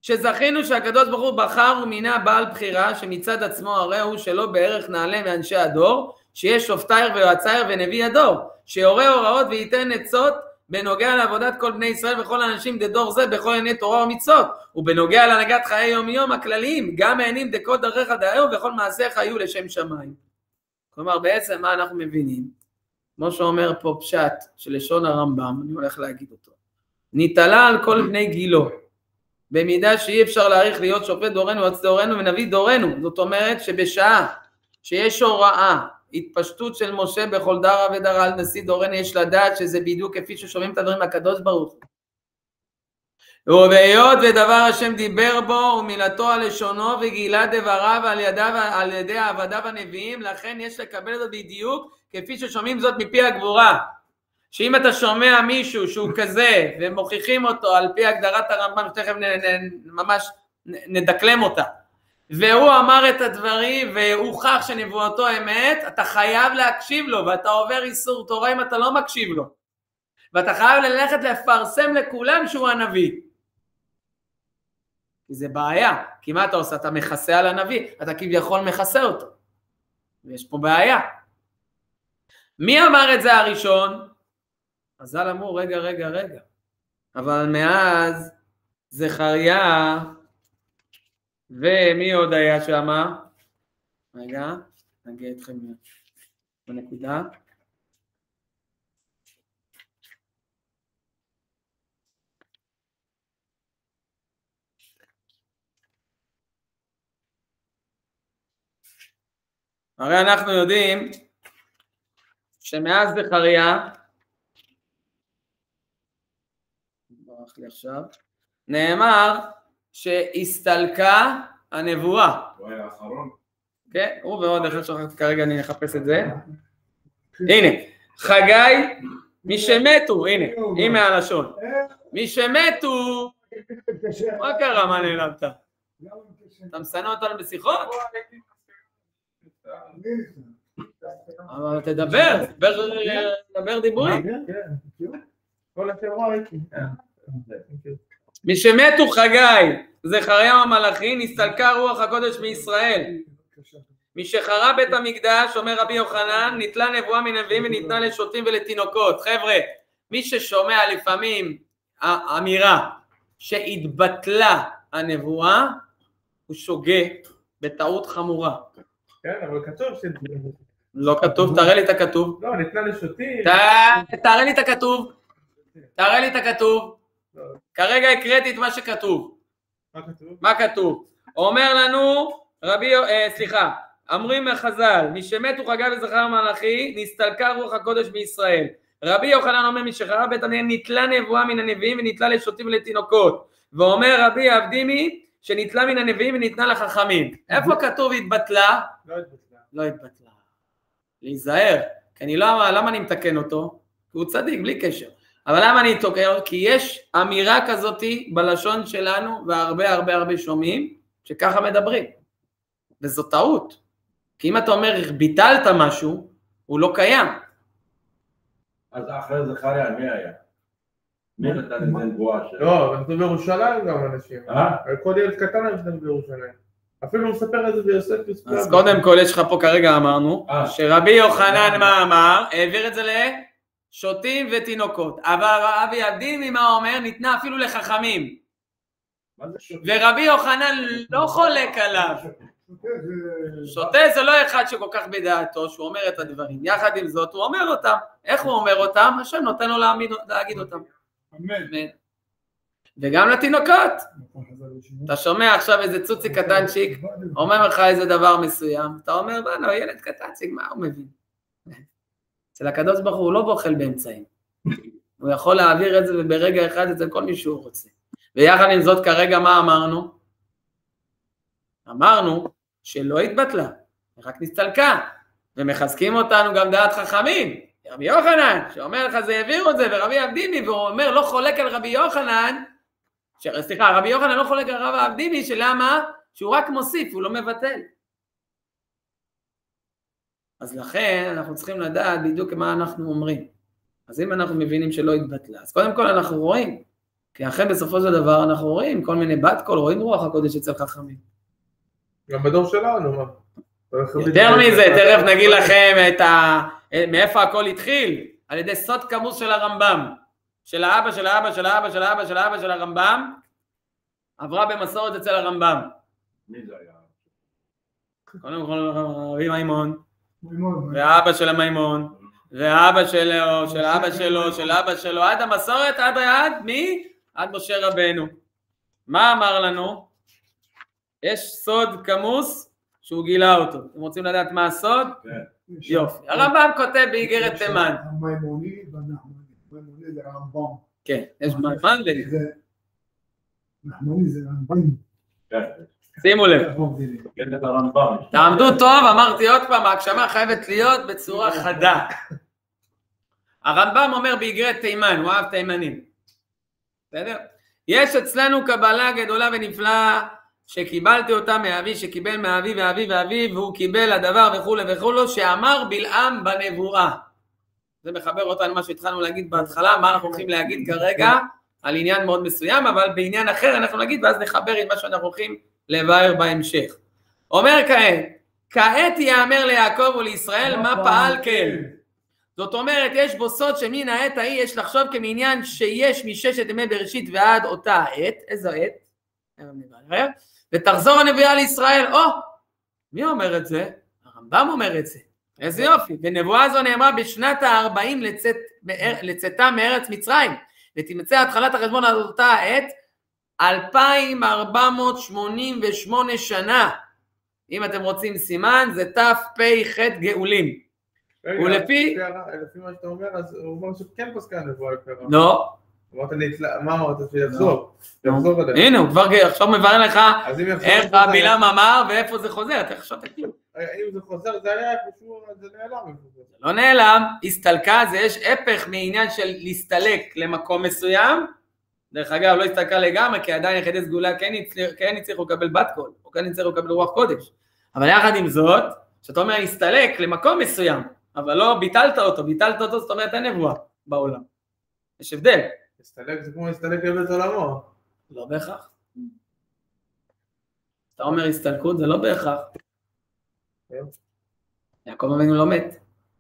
שזכינו שהקדוש ברוך הוא בחר ומינה בעל בחירה, שמצד עצמו הרי הוא שלא בערך נעלה מאנשי הדור, שיש שופטייר ויועצייר ונביא הדור, שיורה הוראות וייתן עצות, בנוגע לעבודת כל בני ישראל וכל האנשים דדור זה בכל ענייני תורה ומצוות, ובנוגע להנהגת חיי יום יום הכלליים, גם הענים דקות דרכך דהיום וכל מעשיך היו לשם שמיים. כלומר בעצם מה אנחנו מבינים? כמו שאומר פה פשט של לשון הרמב"ם, אני הולך להגיד אותו, ניטלה על כל בני גילו, במידה שאי אפשר להעריך להיות שופט דורנו ועץ דורנו ונביא דורנו. זאת אומרת שבשעה שיש הוראה, התפשטות של משה בכל דרה ודרה על נשיא דורנו, יש לדעת שזה בדיוק כפי ששומעים את הדברים הקדוש ברוך הוא. ובהיות ודבר השם דיבר בו ומילתו על לשונו וגילה דבריו על ידי עבדיו הנביאים, לכן יש לקבל זאת בדיוק כפי ששומעים זאת מפי הגבורה. שאם אתה שומע מישהו שהוא כזה ומוכיחים אותו על פי הגדרת הרמב"ם, שתכף ממש נדקלם אותה, והוא אמר את הדברים והוכח שנבואתו אמת, אתה חייב להקשיב לו, ואתה עובר איסור תורה אם אתה לא מקשיב לו, ואתה חייב ללכת לפרסם לכולם שהוא הנביא. כי זה בעיה, כי מה אתה עושה? אתה מכסה על הנביא, אתה כביכול מכסה אותו, ויש פה בעיה. מי אמר את זה הראשון? חז"ל אמרו רגע, אבל מאז זכריה, ומי עוד היה שם? רגע, נגיע אתכם בנקודה. הרי אנחנו יודעים שמאז זכריה, ברח לי עכשיו, נאמר שהסתלקה הנבואה. הוא היה האחרון. כן, הוא ועוד אחד שכרגע אני אחפש את זה. הנה, חגי, מי שמתו, הנה, הנה הלשון. מי שמתו, מה קרה, מה נעלמת? אתה מסנן אותנו בשיחות? אבל תדבר, דבר דיבורי. מי שמתו חגי, זכריה המלאכי, נסתלקה רוח הקודש מישראל. מי שחרב בית המקדש, אומר רבי יוחנן, ניטלה נבואה מנביאים וניתנה לשוטים ולתינוקות. חבר'ה, מי ששומע לפעמים האמירה שהתבטלה הנבואה, הוא שוגה בטעות חמורה. כן, אבל כתוב ש... לא כתוב, תראה לי את הכתוב. לא, ניתנה לשוטים. תראה לי את הכתוב. תראה לי את הכתוב. כרגע הקראתי את מה שכתוב. מה כתוב? מה כתוב? אומר לנו אמרים חז"ל, מי שמתו חגי וזכר המלאכי, נסתלקה רוח הקודש בישראל. רבי יוחנן אומר, מי שחרב בית המקדש, ניטלה נבואה מן הנביאים וניטלה לשוטים ולתינוקות. ואומר רבי אבדימי, שניטלה מן הנביאים וניתנה לחכמים. איפה כתוב התבטלה? לא התבטלה. להיזהר. למה אני מתקן אותו? כי הוא צדיק, בלי קשר. אבל למה אני תוקע? כי יש אמירה כזאת בלשון שלנו, והרבה שומעים, שככה מדברים. וזו טעות. כי אם אתה אומר, ביטלת משהו, הוא לא קיים. אז אחרי זכריה, מי היה? מי נתן את זה נבואה שלו? לא, אבל זה בירושלים גם אנשים. כל ילד קטן יש להם בירושלים. אפילו הוא מספר את זה ביוסף. אז קודם כל יש לך פה כרגע אמרנו, שרבי יוחנן מה אמר? העביר את זה שוטים ותינוקות, אבל רבי אבדימי מה אומר? ניתנה אפילו לחכמים. ורבי יוחנן לא חולק עליו. שוטה זה לא אחד שכל כך בדעתו שהוא אומר את הדברים, יחד עם זאת הוא אומר אותם. איך הוא אומר אותם? השם נותן לו להגיד אותם. אמן. וגם לתינוקות. אתה שומע עכשיו איזה צוצי קטנצ'יק, אומר לך איזה דבר מסוים, אתה אומר בנו ילד קטנצ'יק, מה הוא מבין? אצל הקדוש ברוך הוא לא בוחל באמצעים, הוא יכול להעביר את זה ברגע אחד אצל כל מי שהוא רוצה. ויחד עם זאת כרגע מה אמרנו? אמרנו שלא התבטלה, רק נסתלקה. ומחזקים אותנו גם דעת חכמים. רבי יוחנן, שאומר לך זה העבירו את זה, ורבי אבדימי, והוא אומר לא חולק על רבי יוחנן, סליחה, רבי יוחנן לא חולק על רבי אבדימי, שלמה? שהוא רק מוסיף, הוא לא מבטל. אז לכן אנחנו צריכים לדעת בדיוק מה אנחנו אומרים. אז אם אנחנו מבינים שלא התבטלה, אז קודם כל אנחנו רואים, כי אחרי בסופו של דבר אנחנו רואים כל מיני בת קול, רואים רוח הקודש אצל חכמים. גם בדור שלנו, יותר מזה, תכף נגיד לכם מאיפה הכל התחיל, על ידי סוד כמוס של הרמב"ם, של האבא, של האבא, של האבא, של האבא, של האבא, של הרמב"ם, עברה במסורת אצל הרמב"ם. מי זה היה? קודם כל רבי מימון, והאבא של המימון, והאבא שלו, של אבא שלו, של אבא שלו, עד המסורת, עד מי? עד משה רבנו. מה אמר לנו? יש סוד כמוס שהוא גילה אותו. אתם רוצים לדעת מה הסוד? יופי. הרמב"ם כותב באיגרת תימן. המימוני והנחמני זה הרמב"ם. כן, יש מנדל. נחמני זה רמב"ם. שימו לב. תעמדו טוב, אמרתי עוד פעם, ההגשמה חייבת להיות בצורה חדה. הרמב"ם אומר באיגרת תימן, הוא אהב תימנים. בסדר? יש אצלנו קבלה גדולה ונפלאה, שקיבלתי אותה מאבי, שקיבל מאבי ואבי ואבי, והוא קיבל הדבר וכו' וכו', שאמר בלעם בנבואה. זה מחבר אותנו מה שהתחלנו להגיד בהתחלה, מה אנחנו הולכים להגיד כרגע, על עניין מאוד מסוים, אבל בעניין אחר אנחנו נגיד, ואז נחבר עם מה שאנחנו הולכים לבאר בהמשך. אומר כעת יאמר ליעקב ולישראל מה פעל כל. זאת אומרת, יש בו סוד שמן העת ההיא יש לחשוב כמעניין שיש מששת ימי בראשית ועד אותה העת. איזו עת? ותחזור הנביאה לישראל. מי אומר את זה? הרמב"ם אומר את זה. איזה יופי. ונבואה זו נאמרה בשנת ה-40 לצאתה מארץ מצרים. ותמצא התחלת החשבון עד אותה העת 2488 שנה. אם אתם רוצים סימן, זה תפ"ח גאולים. ולפי... לפי מה שאתה אומר, אז הוא אומר שכן פסקה נבואה יקרה. לא. מה אמרת? שיחזור. יחזור עליהם. הנה, הוא כבר עכשיו מבאר לך איך הבלעם אמר ואיפה זה חוזר. אתה עכשיו תקשיב. אם זה חוזר, זה היה קשור, זה נעלם. זה לא נעלם. הסתלקה, זה יש הפך מעניין של להסתלק למקום מסוים. דרך אגב, לא הסתלקה לגמרי, כי עדיין יחידי סגולה כן הצליחו לקבל בת קול, או כן הצליחו לקבל רוח קודש. אבל יחד עם זאת, שאתה אומר להסתלק למקום מסוים, אבל לא ביטלת אותו, זאת אומרת אין נבואה בעולם. יש הבדל. להסתלק זה כמו להסתלק לבית עולמו. לא בהכרח. אתה אומר הסתלקות, זה לא בהכרח. יעקב אבינו לא מת.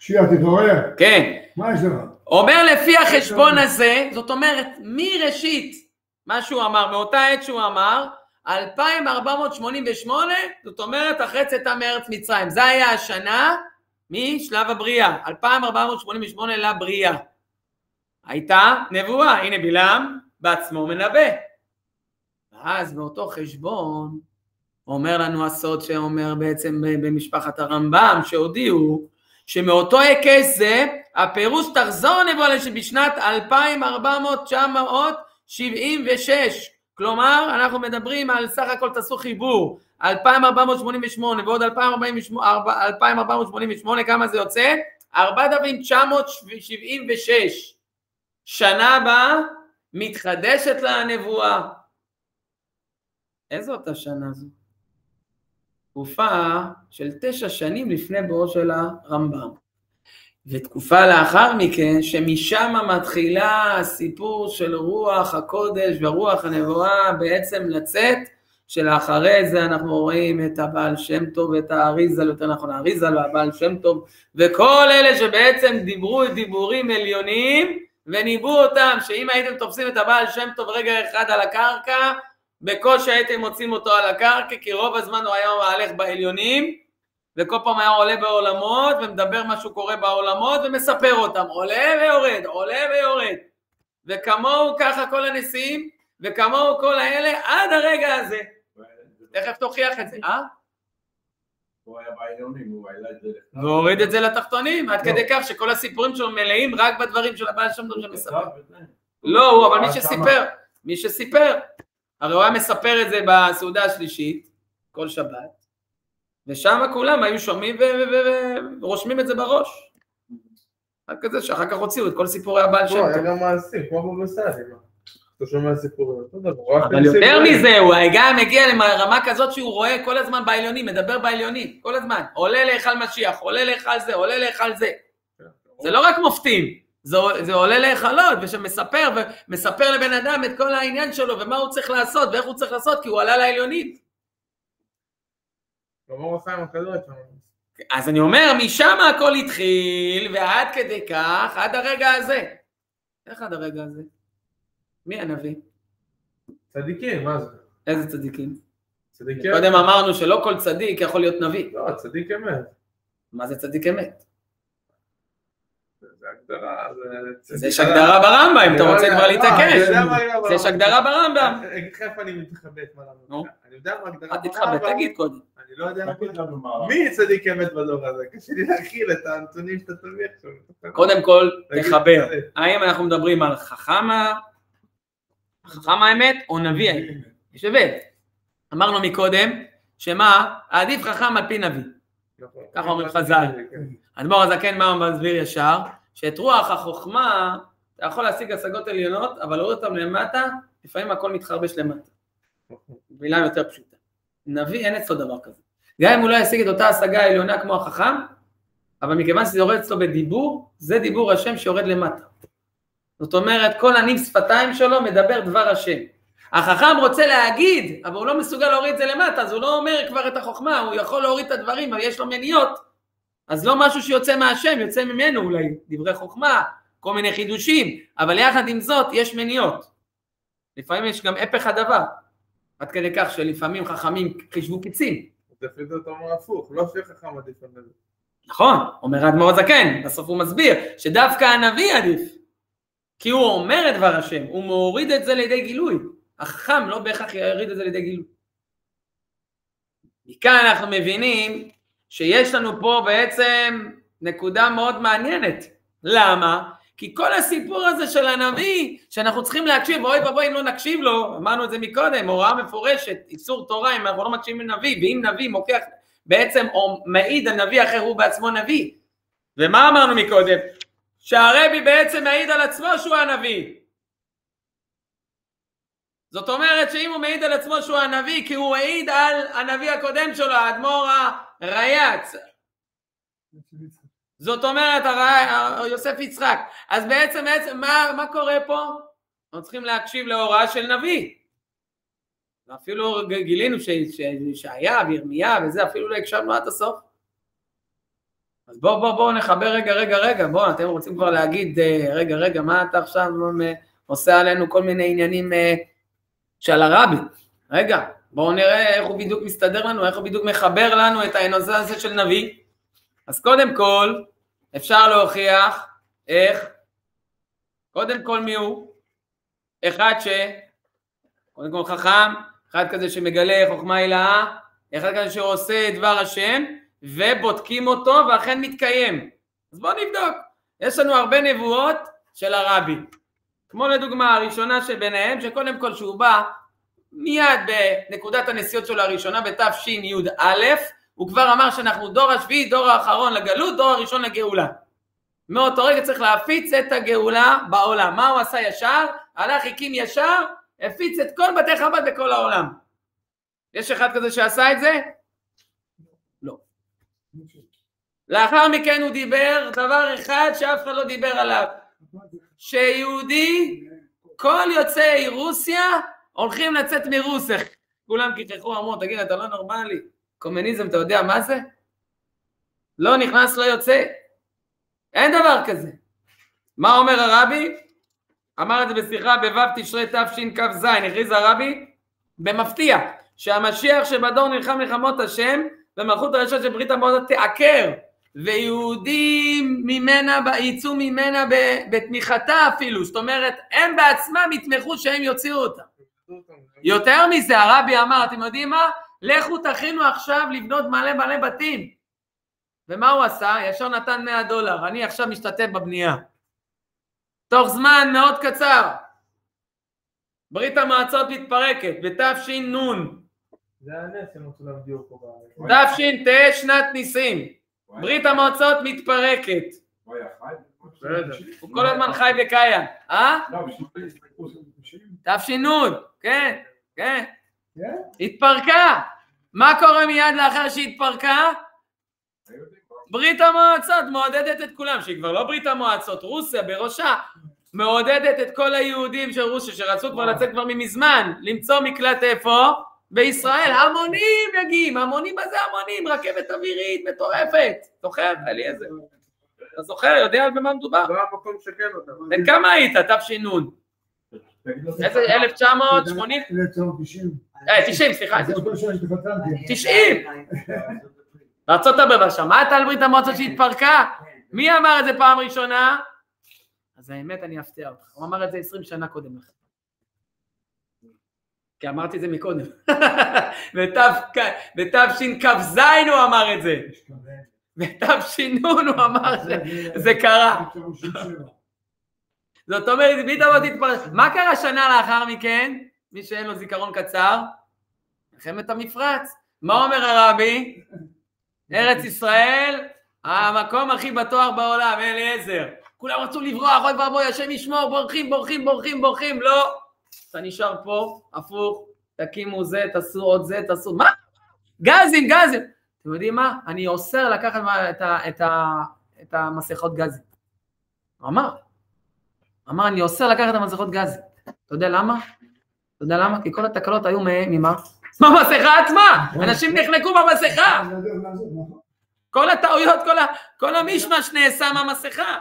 תתעורר. כן. מה יש לך? אומר לפי החשבון הזה, זאת אומרת, מראשית, מה שהוא אמר, מאותה עת שהוא אמר, 2488, זאת אומרת, אחרי צאתה מארץ מצרים. זה היה השנה משלב הבריאה, 2488 לבריאה. הייתה נבואה, הנה בלעם בעצמו מנבא. ואז באותו חשבון, אומר לנו הסוד שאומר בעצם במשפחת הרמב"ם, שהודיעו, שמאותו היקש זה, הפירוש תחזור נבואה שבשנת 2476, כלומר אנחנו מדברים על סך הכל תעשו חיבור, 2488 ועוד 2488, כמה זה יוצא? 4976, שנה הבאה מתחדשת לה הנבואה. איזו אותה שנה זו? תקופה של 9 שנים לפני בואו של הרמב"ם. ותקופה לאחר מכן, שמשם מתחילה הסיפור של רוח הקודש ורוח הנבואה בעצם לצאת, שלאחרי זה אנחנו רואים את הבעל שם טוב ואת האריזל, יותר נכון האריזל והבעל שם טוב, וכל אלה שבעצם דיברו דיבורים עליונים, וניבאו אותם, שאם הייתם תופסים את הבעל שם טוב רגע אחד על הקרקע, בקושי הייתם מוצאים אותו על הקרקע, כי רוב הזמן הוא היה מהלך בעליונים, וכל פעם היה עולה בעולמות, ומדבר משהו קורה בעולמות, ומספר אותם, עולה ויורד, עולה ויורד. וכמוהו ככה כל הנשיאים, וכמוהו כל האלה, עד הרגע הזה. תכף תוכיח את זה, הוא היה בעליונים, הוא העלה את זה. והוריד את זה לתחתונים, עד כדי כך שכל הסיפורים שלו מלאים רק בדברים של הבעל שם טוב שמספר. לא, הוא, אבל מי שסיפר. הרי הוא היה מספר את זה בסעודה השלישית, כל שבת, ושם כולם היו שומעים ורושמים את זה בראש. רק כזה שאחר כך הוציאו את כל סיפורי הבעל שם טוב. היה גם מעשים, כמו בבא סאלי, אתה שומע סיפורים, אבל יותר מזה, הוא גם מגיע לרמה כזאת שהוא רואה כל הזמן בעליונים, מדבר בעליונים, כל הזמן. עולה לאכל משיח, עולה לאכל זה, עולה לאכל זה. זה לא רק מופתים, זה עולה לאכלות, ומספר לבן אדם את כל העניין שלו, ומה הוא צריך לעשות, ואיך הוא צריך לעשות, כי הוא עלה לעליונים. כמו החיים הקדוש. אז אני אומר, משם הכל התחיל, ועד כדי כך, עד הרגע הזה. איך עד הרגע הזה? מי הנביא? צדיקים, מה זה? איזה צדיקים? צדיקים. קודם אמרנו שלא כל צדיק יכול להיות נביא. לא, צדיק אמת. מה זה צדיק אמת? זה הגדרה, זה יש הגדרה ברמב"ם, אם אתה רוצה כבר להתעקש. זה יש הגדרה ברמב"ם. איפה אני מתחבט מה למה? אני יודע מה הגדרה ברמב"ם. תתחבט, תגיד קודם. אני לא יודע מי צדיק אמת בדור הזה, קשה לי להכיל את הנתונים שאתה תביא עכשיו. קודם כל, תחבר. האם אנחנו מדברים על חכם האמת או נביא האמת? יש הבדל. אמרנו מקודם, שמה? עדיף חכם על פי נביא. ככה אומרים חז"ל. אדמו"ר הזקן מה הוא מסביר ישר? שאת רוח החוכמה, אתה יכול להשיג השגות עליונות, אבל להוריד אותם למטה, לפעמים הכל מתחרבש למטה. מילה יותר פשוטה. נביא אין אצלו דבר כזה. גם אם הוא לא ישיג את אותה השגה העליונה כמו החכם, אבל מכיוון שזה יורד אצלו בדיבור, זה דיבור השם שיורד למטה. זאת אומרת, כל הניב שפתיים שלו מדבר דבר השם. החכם רוצה להגיד, אבל הוא לא מסוגל להוריד את זה למטה, אז הוא לא אומר כבר את החוכמה, הוא יכול להוריד את הדברים, אבל יש לו מניות, אז לא משהו שיוצא מהשם, יוצא ממנו אולי דברי חוכמה, כל מיני חידושים, אבל יחד עם זאת יש מניות. לפעמים יש גם הפך הדבר, עד כדי כך שלפעמים חכמים חישבו קיצים. תפריד אותו מהפוך, לא שחכם עדיף על נביא. נכון, אומר האדמו"ר הזקן, בסוף הוא מסביר שדווקא הנביא עדיף, כי הוא אומר את דבר השם, הוא מוריד את זה לידי גילוי, החכם לא בהכרח יוריד את זה לידי גילוי. מכאן אנחנו מבינים שיש לנו פה בעצם נקודה מאוד מעניינת. למה? כי כל הסיפור הזה של הנביא, שאנחנו צריכים להקשיב, אוי ובואי אם לא נקשיב לו, אמרנו את זה מקודם, הוראה מפורשת, איסור תורה אם אנחנו לא מקשיבים לנביא, ואם נביא מוכיח בעצם או מעיד על נביא אחר הוא בעצמו נביא. ומה אמרנו מקודם? שהרבי בעצם מעיד על עצמו שהוא הנביא. זאת אומרת שאם הוא מעיד על עצמו שהוא הנביא, כי הוא העיד על הנביא הקודם שלו, האדמו"ר הריי"צ. זאת אומרת, יוסף יצחק. אז בעצם מה קורה פה? אנחנו צריכים להקשיב להוראה של נביא. ואפילו גילינו שישעיה וירמיה וזה, אפילו לא הקשבנו עד הסוף. אז בואו נחבר רגע, בואו, אתם רוצים כבר להגיד, רגע, מה אתה עכשיו עושה עלינו כל מיני עניינים של הרבי? רגע, בואו נראה איך הוא בדיוק מסתדר לנו, איך הוא בדיוק מחבר לנו את הנושא הזה של נביא. אז קודם כל, אפשר להוכיח איך, קודם כל מי הוא? קודם כל חכם, אחד כזה שמגלה חוכמה הילאה, אחד כזה שעושה דבר השם, ובודקים אותו ואכן מתקיים. אז בואו נבדוק. יש לנו הרבה נבואות של הרבי. כמו לדוגמה הראשונה שביניהם, שקודם כל שהוא בא מיד בנקודת הנסיעות שלו הראשונה בתש"י, הוא כבר אמר שאנחנו דור השביעי, דור האחרון לגלות, דור הראשון לגאולה. מאותו רגע צריך להפיץ את הגאולה בעולם. מה הוא עשה ישר? הלך, הקים ישר, הפיץ את כל בתי חב"ד בכל העולם. יש אחד כזה שעשה את זה? לא. לאחר מכן הוא דיבר דבר אחד שאף אחד לא דיבר עליו. שיהודי, כל יוצאי רוסיה, הולכים לצאת מרוסיה. כולם כיכחו, אמרו, תגיד, אתה לא נורמלי. קומוניזם, אתה יודע מה זה? לא נכנס, לא יוצא. אין דבר כזה. מה אומר הרבי? אמר את זה בשיחה בו' תשרי תשכ"ז, הכריז הרבי במפתיע שהמשיח שבדור נלחם מלחמות השם ומלכות הרשע של ברית המועצות תעקר, ויהודים יצאו ממנה בתמיכתה אפילו, זאת אומרת הם בעצמם יתמכו שהם יוציאו אותה. יותר מזה הרבי אמר, אתם יודעים מה? לכו תכינו עכשיו לבנות מלא בתים. ומה הוא עשה? ישר נתן $100, אני עכשיו משתתף בבנייה. תוך זמן מאוד קצר ברית המועצות מתפרקת בתש"ן, זה הנס שהם רצו להבדיל פה בארץ. תש"ט שנת ניסים. ברית המועצות מתפרקת. הוא היה חי? הוא כל הזמן חי וקיים. תש"ן, כן, כן. התפרקה. מה קורה מיד לאחר שהתפרקה? ברית המועצות מעודדת את כולם, שהיא כבר לא ברית המועצות, רוסיה בראשה, מעודדת את כל היהודים של רוסיה שרצו כבר לצאת כבר ממזמן, למצוא מקלט איפה? בישראל. המונים יגיעים, המונים, מה זה המונים? רכבת אווירית מטורפת. זוכר, אליעזר? אתה זוכר, יודע במה מדובר? לא המקום שכן אותם. בן כמה היית, תש"ן? איזה 1980? 90, סליחה. 90. בארצות הברית, שמעת על ברית המועצות שהתפרקה? מי אמר את זה פעם ראשונה? אז האמת אני אפתיע אותך, הוא אמר את זה 20 שנה קודם לכן. כי אמרתי את זה מקודם. בתשכ"ז הוא אמר את זה. בתש"ן הוא אמר שזה קרה. זאת אומרת, ברית המועצות התפרקה. מה קרה שנה לאחר מכן? מי שאין לו זיכרון קצר? מלחמת המפרץ. מה אומר הרבי? ארץ ישראל, המקום הכי בטוח בעולם, אליעזר. כולם רצו לברוח, אוי ואבוי, השם ישמור, בורחים, בורחים, בורחים, בורחים, לא. אתה נשאר פה, הפוך, תקימו זה, תעשו עוד זה, תעשו, מה? גזים, גזים. אתם יודעים מה? אני אוסר לקחת את המסכות גזים. הוא אמר, אני אוסר לקחת את המסכות גזים. אתה יודע למה? אתה יודע למה? כי כל התקלות היו ממה? במסכה עצמה, אנשים נחנקו במסכה. כל הטעויות, כל המשמש נעשה מהמסכה.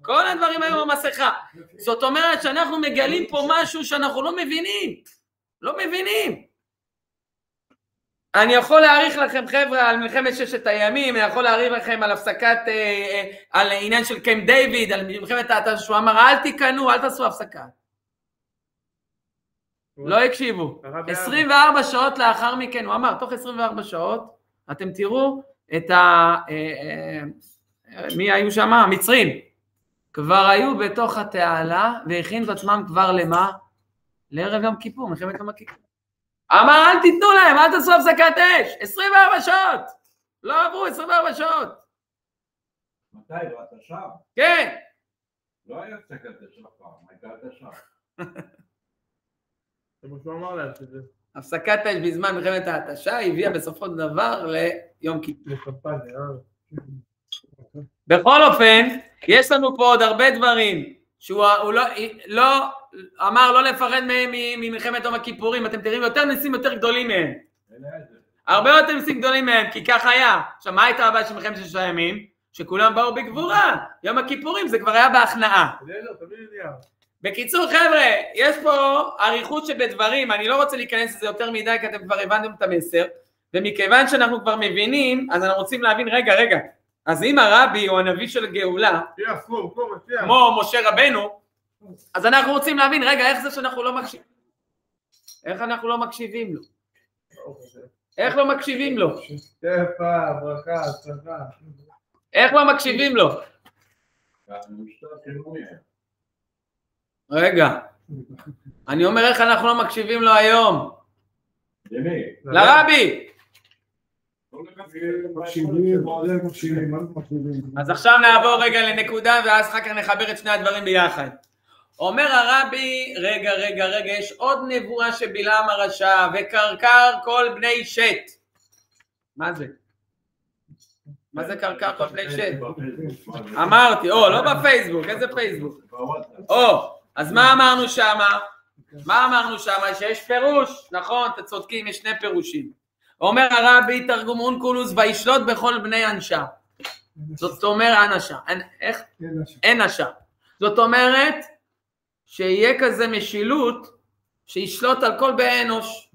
כל הדברים היו במסכה. זאת אומרת שאנחנו מגלים פה משהו שאנחנו לא מבינים. לא מבינים. אני יכול להעריך לכם חבר'ה על מלחמת ששת הימים, אני יכול להעריך לכם על הפסקת, על עניין של קמפ דיוויד, על מלחמת ההתשה, שהוא אמר אל תיכנו, אל תעשו הפסקה. לא הקשיבו. 24 שעות לאחר מכן, הוא אמר, תוך 24 שעות, אתם תראו את מי היו שם? המצרים. כבר היו בתוך התעלה, והכינו את עצמם כבר למה? לערב יום כיפור, מלחמת יום הכיפור. אמר, אל תיתנו להם, אל תעשו הפסקת אש. 24 שעות. לא עברו 24 שעות. מתי? לא התשה? כן. לא היה הפסקת אש אף פעם, הייתה התשה. זה מה שהוא אמר להם שזה. הפסקת אש בזמן מלחמת ההתשה הביאה בסופו של דבר ליום כיפור. בכל אופן, יש לנו פה עוד הרבה דברים שהוא לא אמר לא לפחד ממלחמת יום הכיפורים. אתם תראים יותר ניסים יותר גדולים מהם. הרבה יותר ניסים גדולים מהם, כי כך היה. עכשיו, מה הייתה הבעיה של מלחמת ששת הימים? שכולם באו בגבורה. יום הכיפורים זה כבר היה בהכנעה. בקיצור חבר'ה, יש פה אריכות שבדברים, אני לא רוצה להיכנס לזה יותר מדי, כי אתם כבר הבנתם את המסר, ומכיוון שאנחנו כבר מבינים, אז אנחנו רוצים להבין, רגע, אז אם הרבי הוא הנביא של גאולה, כמו משה רבנו, אז אנחנו רוצים להבין, רגע, איך זה שאנחנו לא מקשיבים? איך אנחנו לא מקשיבים לו? איך לא מקשיבים לו? איך לא מקשיבים לו? רגע, אני אומר איך אנחנו לא מקשיבים לו היום. לרבי. אז עכשיו נעבור רגע לנקודה ואז אחר כך נחבר את שני הדברים ביחד. אומר הרבי, רגע, יש עוד נבואה שבלעם הרשע וקרקר כל בני שת. מה זה? מה זה קרקר כל בני שת? אמרתי, לא בפייסבוק, איזה פייסבוק? אז מה אמרנו שמה? שיש פירוש, נכון, אתם צודקים, יש שני פירושים. אומר הרבי, תרגום אונקולוס, וישלוט בכל בני אנשה. זאת אומרת, אנשה. איך? אנשה. זאת אומרת, שיהיה כזה משילות, שישלוט על כל בני אנוש.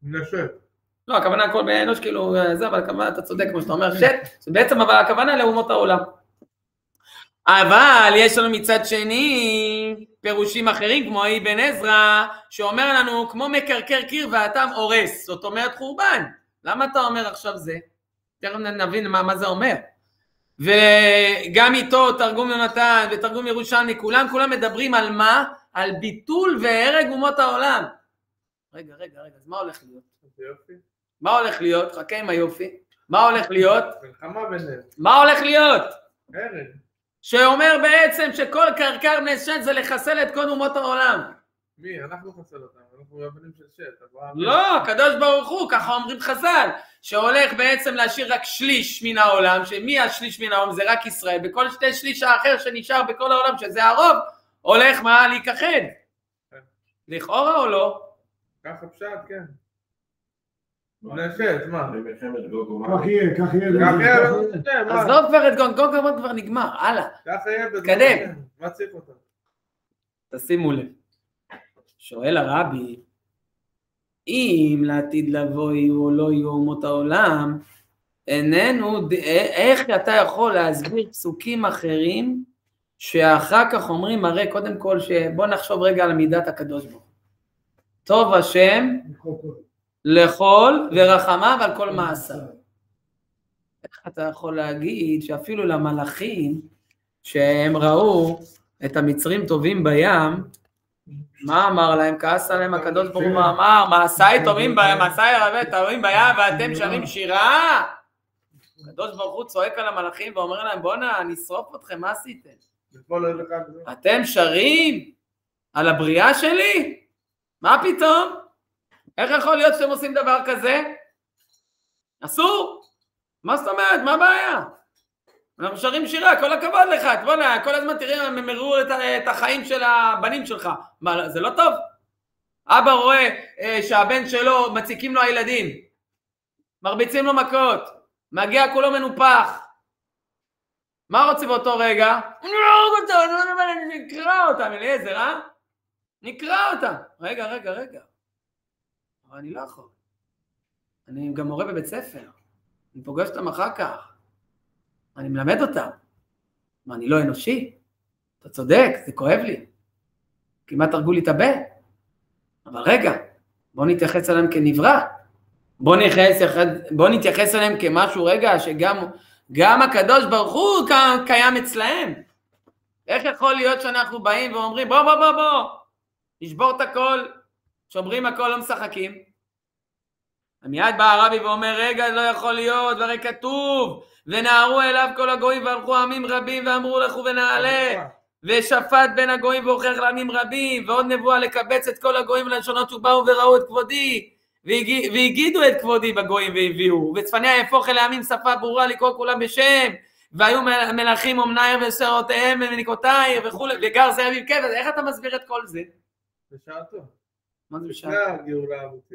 נשת. לא, הכוונה על כל בני אנוש, כאילו, זה, אבל הכוונה, אתה צודק, כמו שאתה אומר, שת, בעצם, אבל הכוונה לאומות העולם. אבל יש לנו מצד שני פירושים אחרים כמו אבן עזרא שאומר לנו כמו מקרקר קיר והטעם הורס, זאת אומרת חורבן. למה אתה אומר עכשיו זה? תכף נבין מה זה אומר. וגם איתו תרגום יונתן ותרגום ירושלמי, כולם מדברים על מה? על ביטול והרג אומות העולם. רגע, אז מה הולך להיות? יופי. מה הולך להיות? חכה עם היופי. מה הולך להיות? מלחמה ביניהם. מה הולך להיות? ערב. שאומר בעצם שכל קרקר בני שת זה לחסל את כל אומות העולם. מי? אנחנו חסל אותם, אנחנו הבנים של שת. לא, הקדוש ברוך הוא, ככה אומרים חז"ל, שהולך בעצם להשאיר רק שליש מן העולם, שמי השליש מן העולם? זה רק ישראל, בכל שתי שליש האחר שנשאר בכל העולם, שזה הרוב, הולך מה? להיכחד. לכאורה או לא? ככה פשט, כן. בני שת, מה? כך יהיה. עזוב כבר את גונג כבר נגמר, הלאה. ככה יהיה. קדם. מה צריך אותם? תשימו לב. שואל הרבי, אם לעתיד לבוא יהיו או לא יהיו אומות העולם, איננו, איך אתה יכול להסביר פסוקים אחרים, שאחר כך אומרים, הרי קודם כל, בוא נחשוב רגע על מידת הקדוש ברוך הוא. טוב השם, לכל ורחמיו על כל מעשיו. איך אתה יכול להגיד שאפילו למלאכים, שהם ראו את המצרים טובים בים, מה אמר להם? כעס עליהם הקדוש ברוך הוא, אמר, מעשיי טובים בים, מעשיי טובים בים, ואתם שרים שירה? הקדוש ברוך הוא צועק על המלאכים ואומר להם, בוא'נה, אני אשרוף אתכם, מה עשיתם? אתם שרים על הבריאה שלי? מה פתאום? איך יכול להיות שאתם עושים דבר כזה? אסור. מה זאת אומרת? מה הבעיה? אנחנו שרים שירה, כל הכבוד לך, בוא'נה, כל הזמן תראה, הם הראו את החיים של הבנים שלך. מה, זה לא טוב? אבא רואה שהבן שלו, מציקים לו הילדים, מרביצים לו מכות, מגיע כולו מנופח. מה רוצה באותו רגע? נקרא אותם, אליעזר, אה? נקרא אותם. רגע. אבל אני לא יכול. אני גם מורה בבית ספר. אני פוגש אותם אחר כך. אני מלמד אותם. מה, אני לא אנושי? אתה צודק, זה כואב לי. כמעט הרגו לי את הבן. אבל רגע, בוא נתייחס אליהם כנברא. בוא נתייחס אליהם כמשהו רגע שגם הקדוש ברוך הוא קיים אצלהם. איך יכול להיות שאנחנו באים ואומרים בוא, נשבור את הכל, שומרים הכל, לא משחקים. מיד בא הרבי ואומר, רגע, לא יכול להיות, והרי כתוב, ונערו אליו כל הגויים והלכו עמים רבים ואמרו לכו ונעלה, ושפט בין הגויים והוכיח לעמים רבים, ועוד נבואה לקבץ את כל הגויים ולשונות ובאו וראו את כבודי, והגידו את כבודי בגויים והביאו, וצפניה יהפוך אל העמים שפה ברורה לקרוא כולם בשם, והיו מלכים אומניים ושרותיהם וניקותיי וכו', וגר זה אביב כבד. איך אתה מסביר את כל זה? בשעתו. מה זה בשעתו?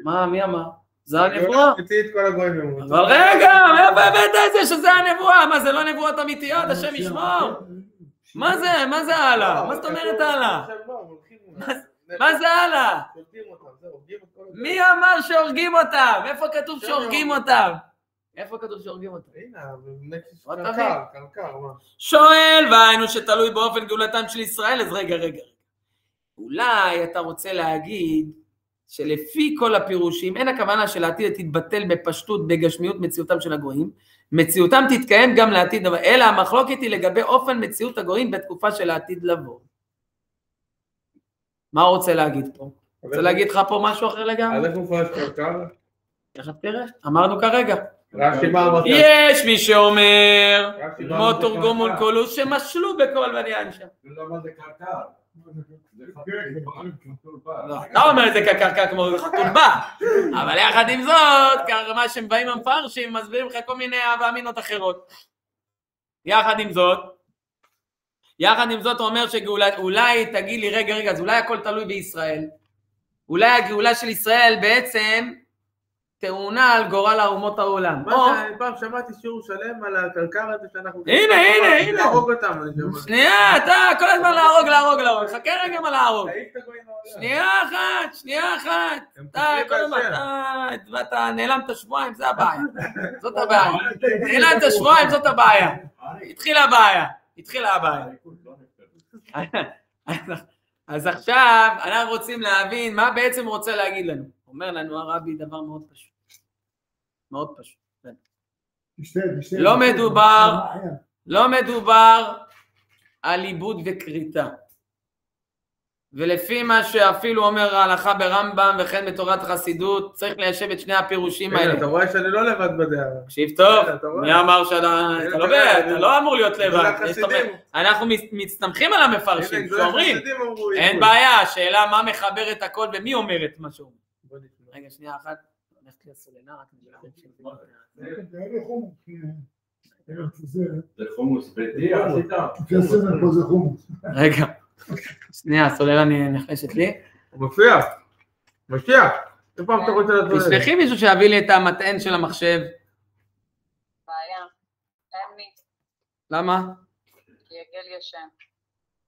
מה, מי אמר? זה הנבואה? תציעי את כל הגויים במוצא. אבל רגע, מאיפה הבאת את זה שזה הנבואה? מה, זה לא נבואות אמיתיות? השם ישמור. מה זה? מה זה הלאה? מה זאת אומרת הלאה? מה זה הלאה? מי אמר שהורגים אותם? איפה כתוב שהורגים אותם? איפה כתוב שהורגים אותם? הנה, קרקר, מה? שואל, והיינו שתלוי באופן גאולתם של ישראל, אז רגע. אולי אתה רוצה להגיד שלפי כל הפירושים, אין הכוונה שלעתיד תתבטל בפשטות בגשמיות מציאותם של הגויים, מציאותם תתקיים גם לעתיד, אלא המחלוקת היא לגבי אופן מציאות הגויים בתקופה של העתיד לבוא. מה הוא רוצה להגיד פה? רוצה להגיד לך פה משהו אחר לגמרי? אז איך הוא פרש קרקר? איך תראה? אמרנו כרגע. יש מי שאומר, כמו תורגום מול קולוס, שמשלו בכל בניין שם. למה זה קרקר? לא אומר את זה כקרקע כמו חתולבה, אבל יחד עם זאת, מה שהם באים המפרשים, מסבירים לך כל מיני אמינות אחרות. יחד עם זאת הוא אומר שאולי תגיד לי רגע, אז אולי הכל תלוי בישראל. אולי הגאולה של ישראל בעצם תאונה על גורל האומות העולם. פעם שמעתי שיעור שלם על הקרקר הזה שאנחנו... הנה. להרוג אותם. שנייה, אתה כל הזמן להרוג. חכה רגע מה להרוג. שנייה אחת. אתה נעלמת שבועיים, זה הבעיה. זאת הבעיה. נעלמת שבועיים, זאת הבעיה. התחילה הבעיה. אז עכשיו אנחנו רוצים להבין מה בעצם הוא רוצה להגיד לנו. אומר לנו הרבי דבר מאוד פשוט. לא מדובר על עיבוד וקריטה. ולפי מה שאפילו אומר ההלכה ברמב"ם וכן בתורת חסידות, צריך ליישב את שני הפירושים האלה. אתה רואה שאני לא לבד בדעה. תקשיב טוב, מי אמר אתה לא אמור להיות לבד. אנחנו מסתמכים על המפרשים, שאומרים, אין בעיה, השאלה מה מחבר את הכל ומי אומר את מה שאומר. רגע, שנייה אחת, הולכת לי הסולנה, רק זה חומוס ביתי, עשית? זה חומוס. רגע, שנייה, הסוללה נחלשת לי. הוא משיח. איפה פעם אתה רוצה לעשות את זה? תשלחי מישהו שיביא לי את המטען של המחשב. בעיה, אין לי. למה? כי יגל ישן.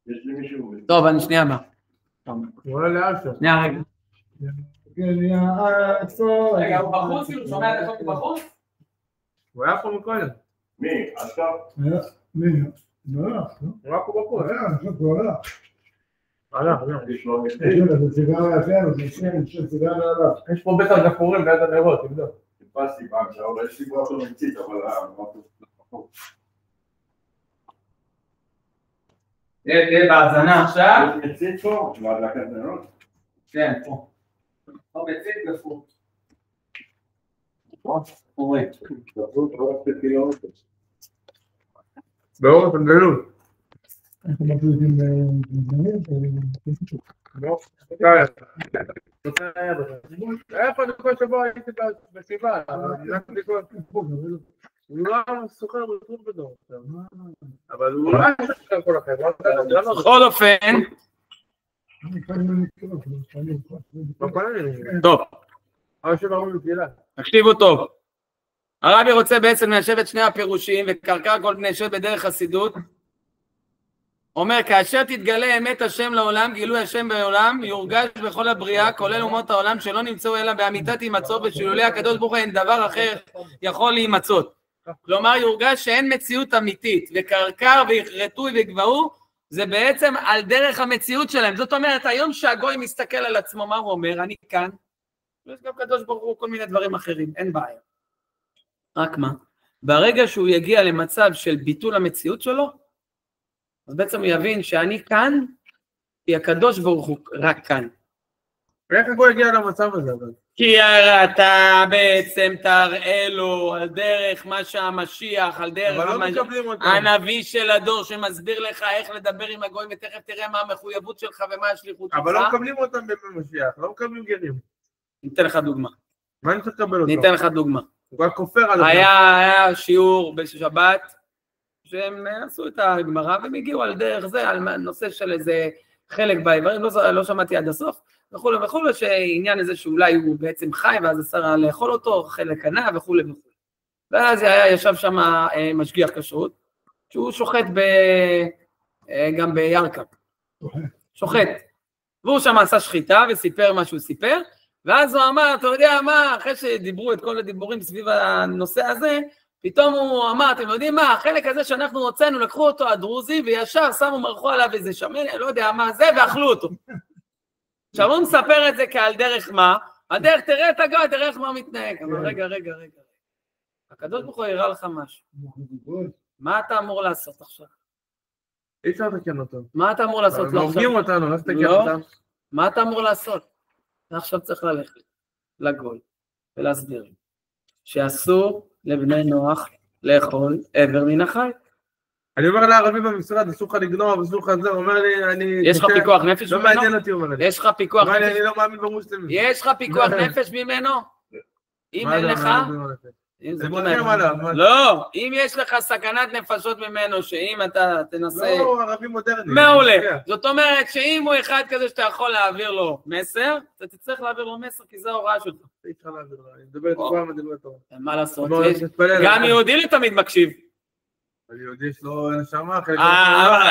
יש לי מישהו... טוב, אני שנייה הבא. הוא עולה לאשר. שנייה רגע. רגע, הוא בחוץ, הוא שומע את הכל בחוץ? הוא היה פה מקודם. מי? עכשיו? מי? הוא היה פה בחוץ. יש לו יש פה בית הגפורים ליד הנרות, תבדוק. טיפסתי פעם שעולה, יש לי ברוך לא מצית, אבל... תהיה בהאזנה עכשיו. יש מצית פה? מהדלקת נרות? כן, פה. פה מצית גפור. אורי. באורך הגלות. איפה אני כל שבוע הייתי בסיבה, הוא לא סוחר בתחום בדור, אבל הוא לא סוחר כל החברה. בכל אופן, טוב, תקשיבו טוב, הרבי רוצה בעצם ליישב את שני הפירושים וקרקע כל בני שוד בדרך חסידות. אומר, כאשר תתגלה אמת השם לעולם, גילוי השם בעולם, יורגש בכל הבריאה, כולל אומות העולם, שלא נמצאו אלא באמיתת הימצאות, ושילולי הקדוש ברוך הוא אין דבר אחר יכול להימצאות. כלומר, יורגש שאין מציאות אמיתית, וקרקר ויחרטו וגבהו, זה בעצם על דרך המציאות שלהם. זאת אומרת, היום שהגוי מסתכל על עצמו, מה הוא אומר? אני כאן, ויש גם קדוש ברוך הוא כל מיני דברים אחרים, אין בעיה. רק מה? ברגע שהוא יגיע למצב של ביטול המציאות שלו, אז בעצם הוא יבין שאני כאן, כי הקדוש ברוך הוא רק כאן. ואיך הוא יגיע למצב הזה? כי אתה בעצם תראה לו על דרך מה שהמשיח, על דרך הנביא של הדור שמסביר לך איך לדבר עם הגויים, ותכף תראה מה המחויבות שלך ומה השליחות שלך. אבל לא מקבלים אותם במשיח, לא מקבלים גרים. ניתן לך דוגמה. מה אני צריך לקבל אותו? ניתן לך דוגמה. הוא רק כופר על זה. היה שיעור בשבת, שהם עשו את הגמרא, והם הגיעו על דרך זה, על נושא של איזה חלק בעברים, לא שמעתי עד הסוף, וכו' וכו', שעניין איזה שאולי הוא בעצם חי, ואז אסר לאכול אותו, חלק ענה וכו' וכו'. ואז ישב שם משגיח כשרות, שהוא שוחט גם בירכא. שוחט. והוא שם עשה שחיטה וסיפר מה שהוא סיפר, ואז הוא אמר, אתה יודע מה, אחרי שדיברו את כל הדיבורים סביב הנושא הזה, פתאום הוא אמר, אתם יודעים מה, החלק הזה שאנחנו הוצאנו, לקחו אותו הדרוזי, וישר שמו מרחו עליו איזה שמן, לא יודע מה זה, ואכלו אותו. עכשיו הוא מספר את זה כעל דרך מה, הדרך תראה את הגוי, תראה איך מה מתנהג. אבל רגע. הקדוש ברוך הוא יראה לך משהו. מה אתה אמור לעשות עכשיו? אי אפשר לתקן אותו. מה אתה אמור לעשות? לא הורגים אותנו, איך תקן אותם? מה אתה אמור לעשות? עכשיו צריך ללכת לגוי ולהסביר שאסור לבני נוח לאכול עבר מן החי. אני אומר לערבי במשרד, אסור לך לגנוב, אסור לך זה, הוא אומר לי, אני... יש לך פיקוח נפש ממנו? לא מעניין אותי, אומר לי. יש לך פיקוח נפש? אני לא מאמין במוסלמים. יש לך פיקוח נפש ממנו? אם אין לך... זה מותחים עליו. לא, אם יש לך סכנת נפשות ממנו, שאם אתה תנסה... לא, ערבי מודרני. מעולה. זאת אומרת שאם הוא אחד כזה שאתה יכול להעביר לו מסר, אתה תצטרך להעביר לו מסר, כי זו ההוראה שלך. אי אפשר להעביר לו, אני מדבר את כל המדבר טוב. מה לעשות? גם יהודי לתמיד מקשיב. היהודי יש לו נשמה,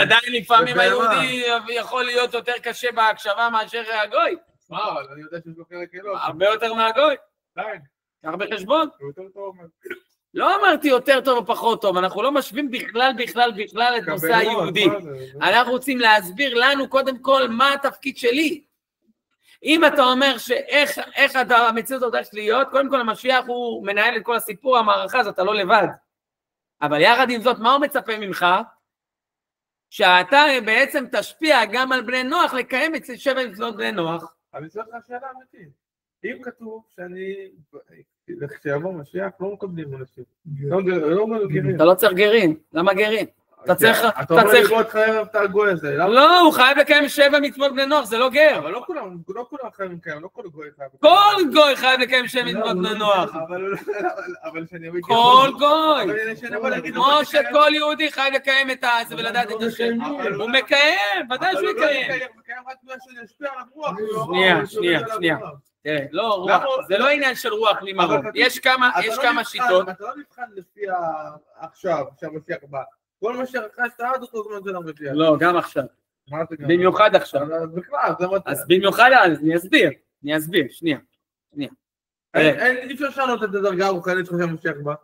עדיין לפעמים היהודי יכול להיות יותר קשה בהקשבה מאשר הגוי. אבל אני יודע שיש לו חלק אלו. הרבה יותר מהגוי. די. קח בחשבון. יותר טוב. לא אמרתי יותר טוב או פחות טוב, אנחנו לא משווים בכלל את נושא היהודי. אנחנו רוצים להסביר לנו קודם כל מה התפקיד שלי. אם אתה אומר שאיך המציאות הולכת להיות, קודם כל המשיח הוא מנהל את כל הסיפור, המערכה הזאת, אתה לא לבד. אבל יחד עם זאת, מה הוא מצפה ממך? שאתה בעצם תשפיע גם על בני נוח לקיים את 7 מצוות בני נוח. אני שואל לך שאלה אמיתית. אם כתוב שאני, כשיבוא משיח, לא מקבלים אנשים. לא גרים. אתה לא צריך גרים. למה גרים? אתה צריך... אתה אומר לי בוא תחייב את הגוי הזה. לא, הוא חייב לקיים 7 מצוות בני נוח, זה לא גר. אבל לא כולם חייבים לקיים, לא כל גוי חייב. כל גוי חייב לקיים 7 מצוות בני נוח. אבל שאני אביא... כל גוי. כמו שכל יהודי חייב לקיים את זה ולדעת את השם. הוא מקיים, ודאי שהוא יקיים. הוא מקיים רק בגלל שאני אשפיע על הרוח. שנייה. תראה, לא, רוח, זה לא עניין של רוח ממרום. יש כמה שיטות. אתה לא נבחן לפי עכשיו, שהמשיח בא. כל מה שרכשת עד אותו זמן זה לא מביאה. לא, גם עכשיו. במיוחד עכשיו. בכלל, זה מתי. אז במיוחד, אני אסביר, שנייה. אי אפשר לשנות את הדרגה הרוחנית שלך שהמשיח בא.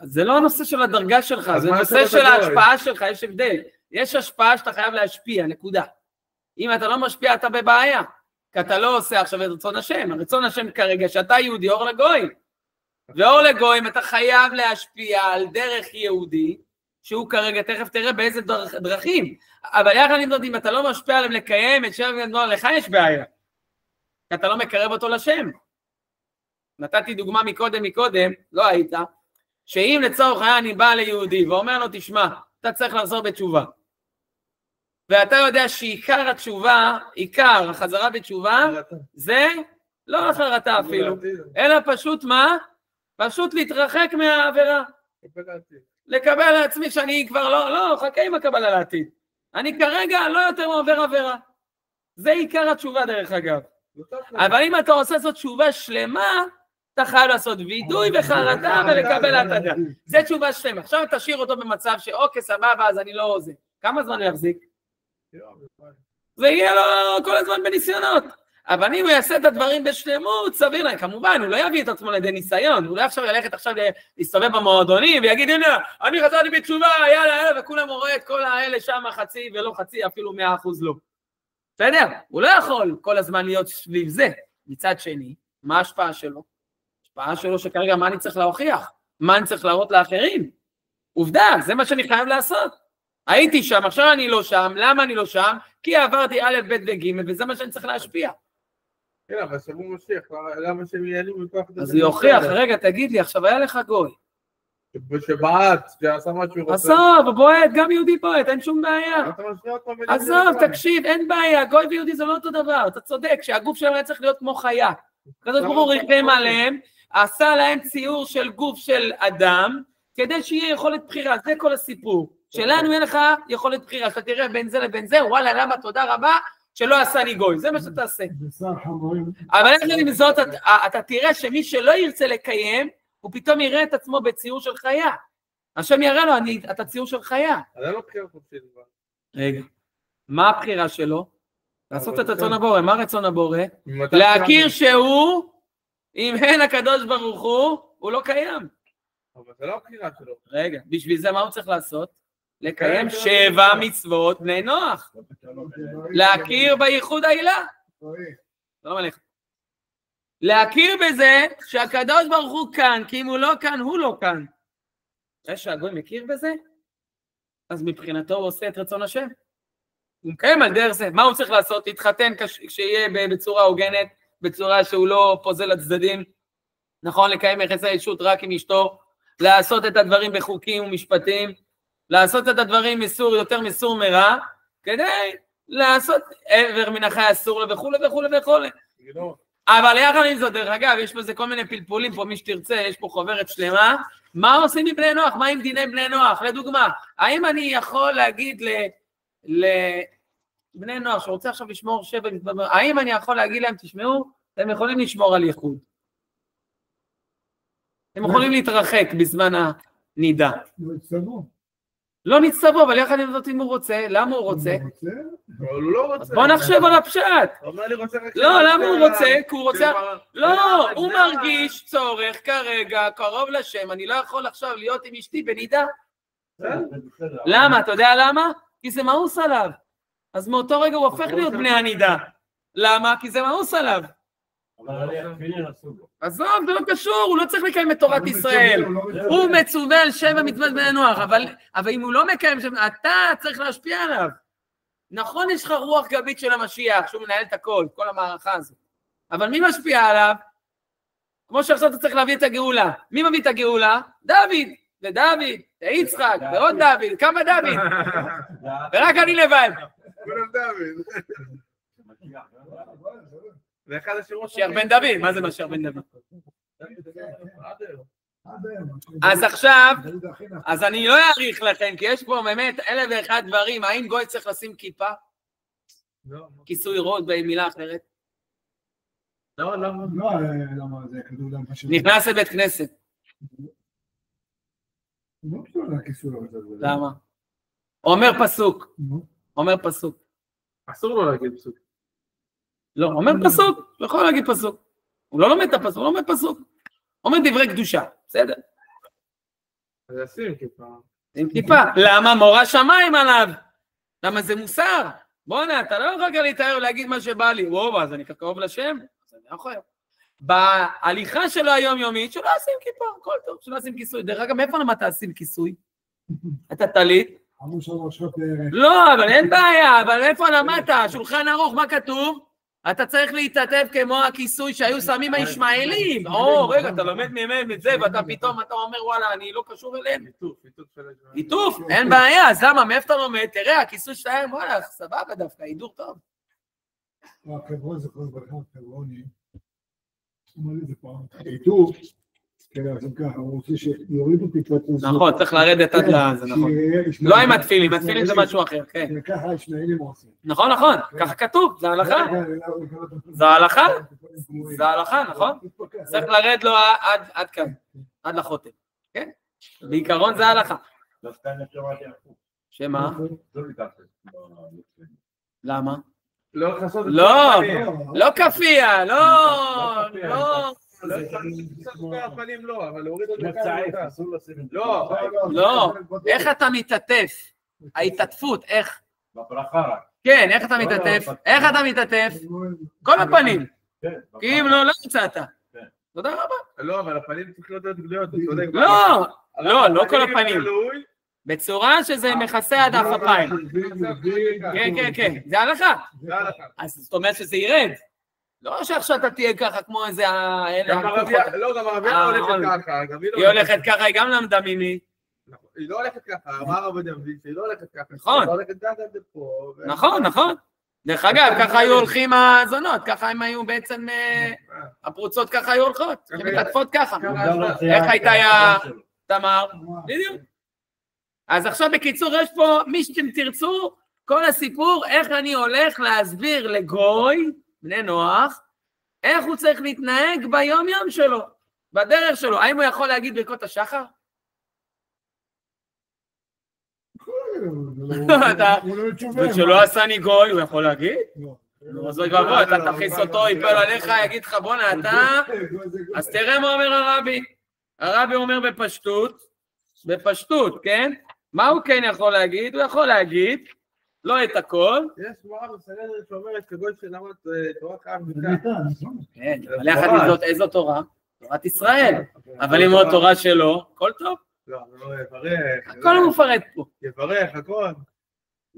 זה לא הנושא של הדרגה שלך, זה נושא של ההשפעה שלך, יש הבדל. יש השפעה שאתה חייב להשפיע, נקודה. אם אתה לא משפיע, אתה בבעיה. כי אתה לא עושה עכשיו את רצון השם. רצון השם כרגע, שאתה יהודי, אור לגויים. ואור לגויים, אתה חייב להשפיע על דרך יהודי, שהוא כרגע, תכף תראה באיזה דרכים. אבל יחד עם זאת, אם אתה לא משפיע עליהם לקיים את 7 מצוות בני נוח, לך יש בעיה. כי אתה לא מקרב אותו לשם. נתתי דוגמה מקודם, לא היית, שאם לצורך היה אני בא ליהודי ואומר לו, תשמע, אתה צריך לחזור בתשובה. ואתה יודע שעיקר התשובה, עיקר החזרה בתשובה, זה לא החרטה אפילו, אלא פשוט מה? פשוט להתרחק מהעבירה. לקבל לעצמי שאני כבר לא, חכה עם הקבלה לעתיד. אני כרגע לא יותר מעובר עבירה. זה עיקר התשובה דרך אגב. אבל אם אתה עושה זאת תשובה שלמה, אתה חייב לעשות וידוי וחרטה ולקבל התדה. זה תשובה שלמה. עכשיו תשאיר אותו במצב שאוקיי סבבה אז אני לא עוזר. כמה זמן הוא יחזיק? זה יהיה לו כל הזמן בניסיונות. אבל אם הוא יעשה את הדברים בשלמות, סביר להם. כמובן, הוא לא יביא את עצמו לידי ניסיון. הוא לא עכשיו ילכת עכשיו להסתובב במועדונים ויגיד, הנה, אני חזרתי בתשובה, יאללה, וכולם רואה את כל האלה שם חצי ולא חצי, אפילו 100% לא. בסדר? הוא לא יכול כל הזמן להיות סביב זה. מצד שני, מה ההשפעה שלו? ההשפעה שלו שכרגע מה אני צריך להוכיח? מה אני צריך להראות לאחרים? עובדה, זה מה שאני חייב לעשות. הייתי שם, עכשיו אני לא שם. למה אני לא שם? כי עברתי א', ב' וג' וזה מה שאני צריך להשפיע. כן, אבל שבו משיח, למה שהם יעלים מכוח... אז הוא יוכיח, רגע, תגיד לי, עכשיו היה לך גוי. שבעט, שעשה משהו... עזוב, בועט, גם יהודי בועט, אין שום בעיה. עזוב, תקשיב, אין בעיה, גוי ויהודי זה לא אותו דבר, אתה צודק, שהגוף שלהם היה צריך להיות כמו חיה. הקדוש ברוך הוא ריחם עליהם, עשה להם ציור של גוף של אדם, כדי שיהיה יכולת בחירה, זה כל הסיפור. שלנו אין לך יכולת בחירה, שאתה תראה בין זה לבין זה, וואלה, למה, תודה רבה, שלא עשה לי גוי, זה מה שאתה עושה. אבל איך עם זאת, אתה תראה שמי שלא ירצה לקיים, הוא פתאום יראה את עצמו בציור של חיה. השם יראה לו, אתה ציור של חיה. אז זה לא בחירה חופשית. רגע, מה הבחירה שלו? לעשות את רצון הבורא, מה רצון הבורא? להכיר שהוא, אם אין הקדוש ברוך הוא לא קיים. אבל זה לא הבחירה שלו. רגע, בשביל זה מה הוא צריך לעשות? לקיים 7 מצוות בני נוח. להכיר בייחוד העילה. לא מלך. להכיר בזה שהקדוש ברוך הוא כאן, כי אם הוא לא כאן, הוא לא כאן. יש שהגוי מכיר בזה? אז מבחינתו הוא עושה את רצון השם. הוא מקיים על דרך זה. מה הוא צריך לעשות? להתחתן כשיהיה בצורה הוגנת, בצורה שהוא לא פוזל לצדדים. נכון, לקיים יחסי אישות רק עם אשתו, לעשות את הדברים בחוקים ומשפטים, לעשות את הדברים מסור, יותר מסור מרע, כדי לעשות עבר מן החי אסור לו וכו' וכו' וכו'. אבל יחד עם זאת, דרך אגב, יש בזה כל מיני פלפולים פה, מי שתרצה, יש פה חוברת שלמה, מה עושים עם בני נוח? מה עם דיני בני נוח? לדוגמה, האם אני יכול להגיד לבני נוח שרוצה עכשיו לשמור 7 מצוות, האם אני יכול להגיד להם, תשמעו, אתם יכולים לשמור על ייחוד. אתם יכולים להתרחק בזמן הנידה. לא נצטוו, אבל יחד עם זאת אם הוא רוצה, למה הוא רוצה? הוא לא רוצה. בוא נחשב על הפשט. לא, למה הוא רוצה? כי הוא רוצה... לא, הוא מרגיש צורך כרגע, קרוב לשם, אני לא יכול עכשיו להיות עם אשתי בנידה. למה? אתה יודע למה? כי זה מאוס עליו. אז מאותו רגע הוא הופך להיות בני הנידה. למה? כי זה מאוס עליו. עזוב, זה לא קשור, הוא לא צריך לקיים את תורת ישראל. הוא מצווה על 7 מצוות בני נוח, אבל אם הוא לא מקיים, אתה צריך להשפיע עליו. נכון, יש לך רוח גבית של המשיח, שהוא מנהל את הכל, כל המערכה הזאת. אבל מי משפיע עליו? כמו שעכשיו אתה צריך להביא את הגאולה. מי מביא את הגאולה? דוד, ודוד, ויצחק, ועוד דוד, כמה דוד? ורק אני לבד. כולם דוד. זה אחד השירות משיח בן דוד, מה זה משיח בן דוד? אז עכשיו, אז אני לא אעריך לכם, כי יש פה באמת 1,001 דברים. האם גוי צריך לשים כיפה? כיסוי ראש במילה אחרת? לא, למה זה כתוב גם פשוט. נכנס לבית כנסת. לא קשור לכיסוי ראש. למה? אומר פסוק. אומר פסוק. אסור לו להגיד פסוק. לא, אומר פסוק, הוא יכול להגיד פסוק. הוא לא לומד את הפסוק, הוא לומד פסוק. אומר דברי קדושה, בסדר? אז שים כיפה. עם כיפה. למה? מורה שמיים עליו. למה זה מוסר? בוא'נה, אתה לא יכול גם להתאר ולהגיד מה שבא לי. וואו, אז אני קרוב לשם? אז אני יכול. בהליכה שלו היומיומית, שלא עושים כיפה, הכל טוב, שלא עושים כיסוי. דרך אגב, מאיפה למה תעשים כיסוי? אתה טלית? לא, אבל אין בעיה, אבל איפה למדת? שולחן ערוך, מה כתוב? אתה צריך להתעטף כמו הכיסוי שהיו שמים הישמעאלים. רגע, אתה לומד מהם את זה, ואתה פתאום, אתה אומר, וואלה, אני לא קשור אליהם. עיטוף, אין בעיה, אז למה, מאיפה אתה לומד? תראה, הכיסוי שלהם, וואלה, סבבה דווקא, הידור טוב. חברון זה כל ברכה, חברוני. אמר לי זה פעם. עיטוף, כן, אז ככה, הוא רוצה שיורידו פתפת. נכון, צריך לרדת עד לזה, נכון. לא עם התפילים, התפילים זה משהו אחר, כן. ככה ישמעאלים עושים. נכון, נכון, ככה כתוב, זה הלכה. זה הלכה? זה הלכה, נכון? צריך לרד לו עד כאן, עד לחוטם, כן? בעיקרון זה הלכה. שמה? למה? לא כפייה, לא. לא, אבל להוריד את זה לא, איך אתה מתעטף? ההתעטפות, איך? בברכה רק. כן, איך אתה מתעטף? איך אתה מתעטף? כל הפנים. כי אם לא יצאת. תודה רבה. לא, אבל הפנים צריך להיות גדולות. לא כל הפנים. בצורה שזה מכסה עד אף הפיים. כן, זה הלכה. אז זאת אומרת שזה ירד. לא שעכשיו אתה תהיה ככה כמו איזה... גם הרביעה הולכת ככה. היא הולכת ככה, היא גם למדה ממי. היא לא הולכת ככה, אמר עבד ימבין שהיא לא הולכת ככה. נכון. היא לא הולכת ככה עד פה. נכון. דרך אגב, ככה היו הולכים הזונות, ככה הם היו בעצם... הפרוצות ככה היו הולכות, הן מתעטפות ככה. איך הייתה תמר? בדיוק. אז עכשיו בקיצור יש פה, מי שאתם תרצו, כל הסיפור, איך אני הולך להסביר לגוי, בני נוח, איך הוא צריך להתנהג ביום יום שלו, בדרך שלו. האם הוא יכול להגיד ברכות השחר? וכשלא עשני גוי, הוא יכול להגיד? אז אוי ואבוי, אתה תכניס אותו, יפל עליך, יגיד לך בונה, אתה... אז תראה מה אומר הרבי. הרבי אומר בפשטות, כן? מה הוא כן יכול להגיד? הוא יכול להגיד, לא את הכל. יש מורה בסנהדרין שאומרת כגוי שלמד תורה חייב מיתה. כן, אבל יחד עם זאת, איזו תורה? תורת ישראל. אבל אם עוד תורה שלו, הכל טוב. לא, יברך. הכל הוא מפרט פה. יברך, הכל.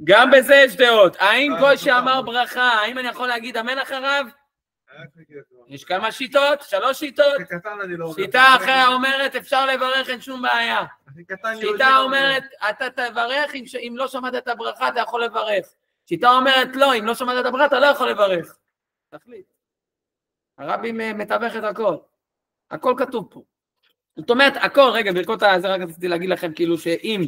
גם בזה יש דעות. האם גוי שאמר ברכה, האם אני יכול להגיד אמן אחריו? יש כמה שיטות, 3 שיטות. שיטה אחרת אומרת אפשר לברך, אין שום בעיה. שיטה אומרת אתה תברך, אם לא שמעת את הברכה אתה יכול לברך. שיטה אומרת לא, אם לא שמעת את הברכה אתה לא יכול לברך. תחליט. הרבי מתווך את הכל. הכל כתוב פה. זאת אומרת, הכל, רגע, ברכות זה רק רציתי להגיד לכם כאילו שאם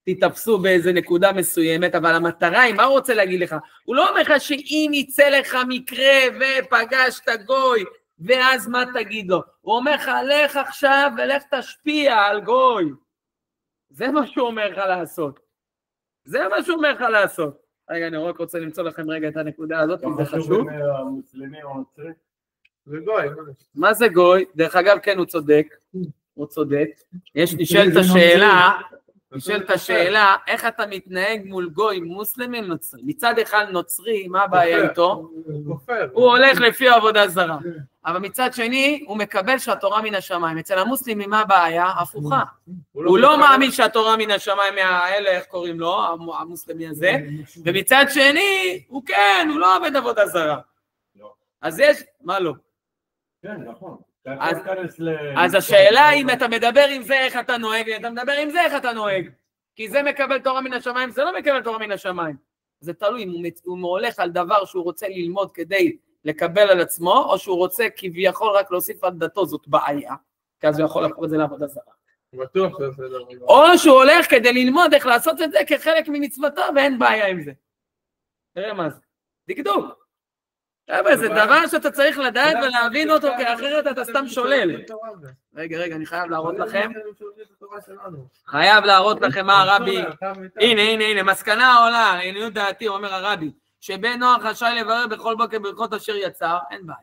תתפסו באיזה נקודה מסוימת, אבל המטרה היא, מה הוא רוצה להגיד לך? הוא לא אומר לך שאם יצא לך מקרה ופגשת גוי, ואז מה תגיד לו? הוא אומר לך, לך עכשיו ולך תשפיע על גוי. זה מה שהוא אומר לך לעשות. זה מה שהוא אומר לך לעשות. רגע, אני רק רוצה למצוא לכם רגע את הנקודה הזאת, כי זה חשוב. זה גוי. מה זה גוי? דרך אגב, כן, הוא צודק. הוא צודק. יש נשאלת השאלה, נשאלת השאלה, איך אתה מתנהג מול גוי מוסלמי נוצרי? מצד אחד נוצרי, מה הבעיה איתו? הוא הולך לפי עבודה זרה. אבל מצד שני, הוא מקבל שהתורה מן השמיים. אצל המוסלמים, מה הבעיה? הפוכה. הוא לא מאמין שהתורה מן השמיים מהאלה, איך קוראים לו, המוסלמי הזה, ומצד שני, הוא כן, הוא לא עובד עבודה זרה. אז יש, מה לא? כן, נכון. אז השאלה אם אתה מדבר עם זה איך אתה נוהג, אתה מדבר עם זה איך אתה נוהג, כי זה מקבל תורה מן השמיים, זה לא מקבל תורה מן השמיים. זה תלוי אם הוא הולך על דבר שהוא רוצה ללמוד כדי לקבל על עצמו, או שהוא רוצה כביכול רק להוסיף על דתו, זאת בעיה, כי אז הוא יכול להפוך את זה לעבודה זרה. או שהוא הולך כדי ללמוד איך לעשות את זה כחלק ממצוותו, ואין בעיה עם זה. תראה מה זה, דקדוק. אבל זה דבר שאתה צריך לדעת ולהבין אותו, כי אחרת אתה סתם שולל. רגע, אני חייב להראות לכם. חייב להראות לכם מה הרבי. הנה, מסקנה העולה, עניות דעתי, אומר הרבי, שבן נוח רשאי לברר בכל בוקר ברכות אשר יצר, אין בעיה.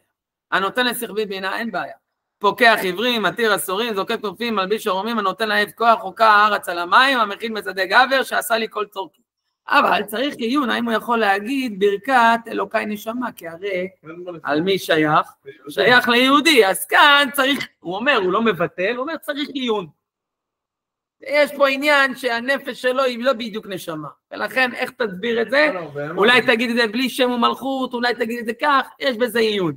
הנותן לשכבית בינה, אין בעיה. פוקח עברים, מתיר אסורים, זוקק כנפים, מלביש ערומים, הנותן לעב כוח, חוקה הארץ על המים, המכין מצדה גבר, שעשה לי כל צורכי. אבל צריך עיון, האם הוא יכול להגיד ברכת אלוקי נשמה, כי הרי על מי שייך? שייך ליהודי, אז כאן צריך, הוא אומר, הוא לא מבטל, הוא אומר צריך עיון. יש פה עניין שהנפש שלו היא לא בדיוק נשמה, ולכן איך תסביר את זה? אולי תגיד את זה בלי שם ומלכות, אולי תגיד את זה כך, יש בזה עיון.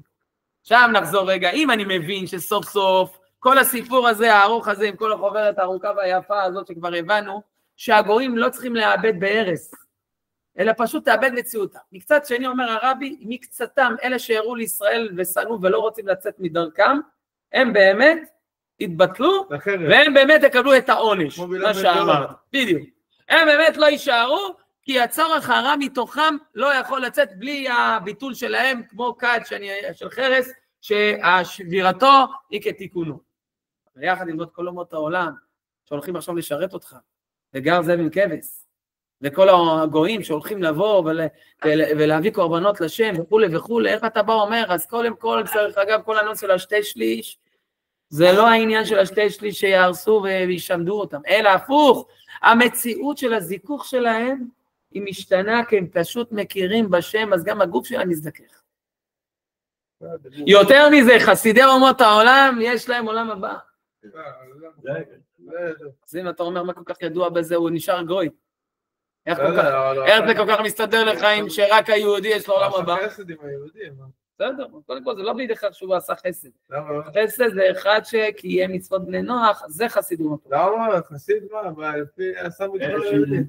עכשיו נחזור רגע, אם אני מבין שסוף סוף כל הסיפור הזה, הארוך הזה, עם כל החוברת הארוכה והיפה הזאת שכבר הבנו, שהגויים לא צריכים לאבד בהרס, אלא פשוט תאבד מציאותה. מקצת שני אומר הרבי, מקצתם, אלה שהראו לישראל וסנו ולא רוצים לצאת מדרכם, הם באמת התבטלו, והם באמת יקבלו את העונש, מה שאמרת, בדיוק. הם באמת לא יישארו, כי הצורך הרע מתוכם לא יכול לצאת בלי הביטול שלהם, כמו כד של חרס, שהשבירתו היא כתיקונו. ויחד עם זאת כל אומות העולם, שהולכים עכשיו לשרת אותך, וגר זאב עם כבש, וכל הגויים שהולכים לבוא ולהביא קורבנות לשם וכו', איך אתה בא אומר, אז קודם כל, צריך אגב כל הנושא של השתי שליש, זה לא העניין של השתי שליש שיהרסו וישמדו אותם, אלא הפוך, המציאות של הזיכוך שלהם היא משתנה, כי הם פשוט מכירים בשם, אז גם הגוף שלהם מזדכך. יותר מזה, חסידי אומות העולם, יש להם עולם הבא. אז אם אתה אומר מה כל כך ידוע בזה, הוא נשאר גוי. איך זה כל כך מסתדר לך עם שרק היהודי יש לו עולם הבא? חסד עם היהודים. בסדר, קודם כל זה לא בידי אחד שהוא עשה חסד. חסד זה אחד שקיים מצוות בני נוח, זה חסידות. למה? חסיד מה? עשה מצוות ליהודים.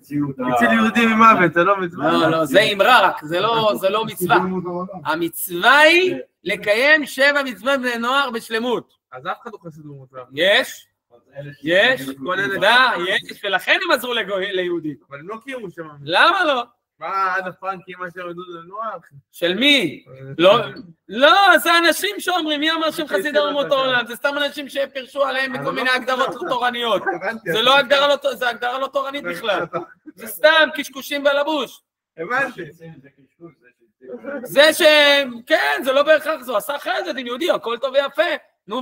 אצל יהודים ממוות, זה לא מצווה. לא, זה אמרה רק, זה לא מצווה. המצווה היא לקיים 7 מצוות בני נוח בשלמות. אז אף אחד לא חסיד במוצא. יש, ולכן הם עזרו ליהודים. אבל הם לא קיימו שם. למה לא? מה עד הפרנקים מה שעודו לנוח? של מי? לא, זה אנשים שאומרים, מי אמר שהם חסידי אומות העולם? זה סתם אנשים שפרשו עליהם בכל מיני הגדרות לא תורניות. זה לא הגדרה, זה הגדרה לא תורנית בכלל. זה סתם קשקושים בלבוש. הבנתי. זה כן, זה לא בהכרח, זה עשה חסד עם יהודי, הכל טוב ויפה. נו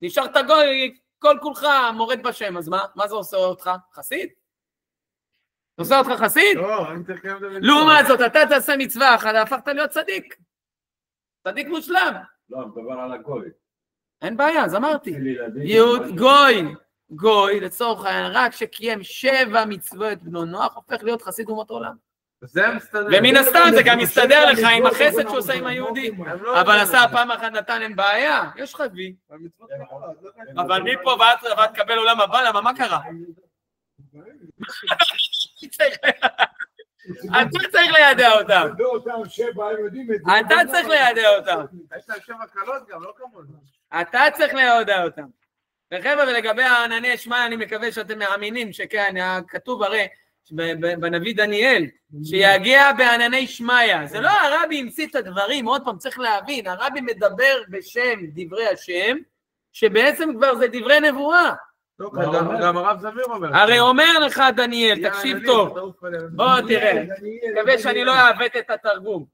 נשארת גוי, כל כולך מורד בשם, אז מה זה עושה אותך? חסיד? עושה אותך חסיד? לא, אני צריך לקיים את המצווה. לעומת זאת, אתה תעשה מצווה אחת, הפכת להיות צדיק. צדיק מושלם. לא, אני מדבר על הגוי. אין בעיה, אז אמרתי. גוי, לצורך העניין, רק שקיים 7 מצוות בנו נוח, הופך להיות חסיד אומות עולם. זה מסתדר. ומן הסתם זה גם מסתדר לך עם החסד שהוא עושה עם היהודים. אבל עשה פעם אחת נתן, אין בעיה, יש חבי. אבל מפה ואת תקבל עולם הבא, למה מה קרה? אתה צריך לידע אותם. אתה צריך לידע אותם. יש להם 7 קלות גם, לא כמונו. אתה צריך לידע אותם. וחבר'ה, ולגבי הענני שמע, אני מקווה שאתם מאמינים שכן, כתוב הרי בנביא דניאל, שיגיע בענני שמיה. זה לא הרבי המציא את הדברים, עוד פעם צריך להבין, הרבי מדבר בשם דברי השם, שבעצם כבר זה דברי נבואה. גם הרב זמיר אומר. הרי אומר לך דניאל, תקשיב טוב, בוא תראה, מקווה שאני לא אעוות את התרגום.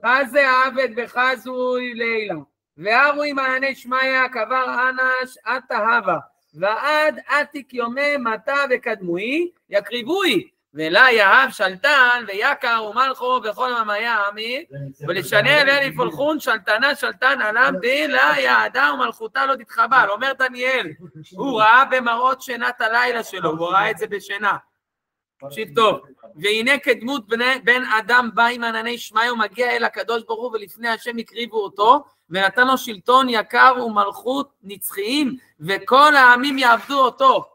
חזה עבד בחזוי לילה, והרו עם העני שמיה קבר אנש עתה הווה, ועד עתיק יומי מתה וקדמוי, יקריבוי, ולה יהב שלטן, ויקר ומלכו וכל ממיה עמי, ולשנה אלה לפולחון שלטנה שלטן עליו לה יעדה ומלכותה לא תתחבל. אומר דניאל, הוא ראה במראות שנת הלילה שלו, הוא ראה את זה בשינה. תקשיב טוב, והנה כדמות בן אדם בא עם ענני שמיים ומגיע אל הקדוש ברוך הוא ולפני השם הקריבו אותו ונתן לו שלטון יקר ומלכות נצחיים וכל העמים יעבדו אותו.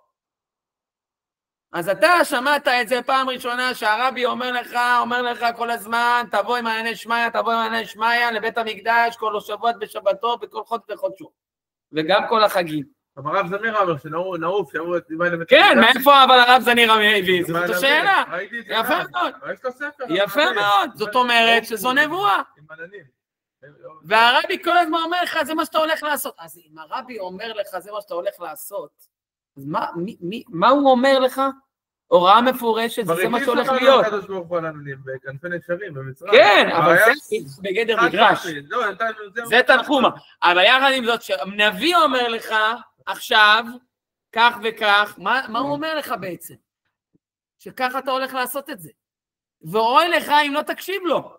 אז אתה שמעת את זה פעם ראשונה שהרבי אומר לך כל הזמן תבוא עם ענני שמיים, תבוא עם ענני שמיים לבית המקדש כל שבועות בשבתו בכל חודש וחודשו וגם כל החגים. אבל הרב זמיר אומר שנעוף, שיבואו את לימי למתקדש. כן, מאיפה אבל הרב זמיר הביא? זאת השאלה. יפה מאוד. יפה מאוד. זאת אומרת שזו נבואה. והרבי כל הזמן אומר לך, זה מה שאתה הולך לעשות. אז אם הרבי אומר לך, זה מה שאתה הולך לעשות, אז מה הוא אומר לך? הוראה מפורשת, זה מה שהולך להיות. כן, אבל זה בגדר מדרש. זה תנחומה. אבל יחד עם זאת, שהנביא אומר לך, עכשיו, כך וכך, מה הוא אומר לך בעצם? שככה אתה הולך לעשות את זה. ואוי לך אם לא תקשיב לו.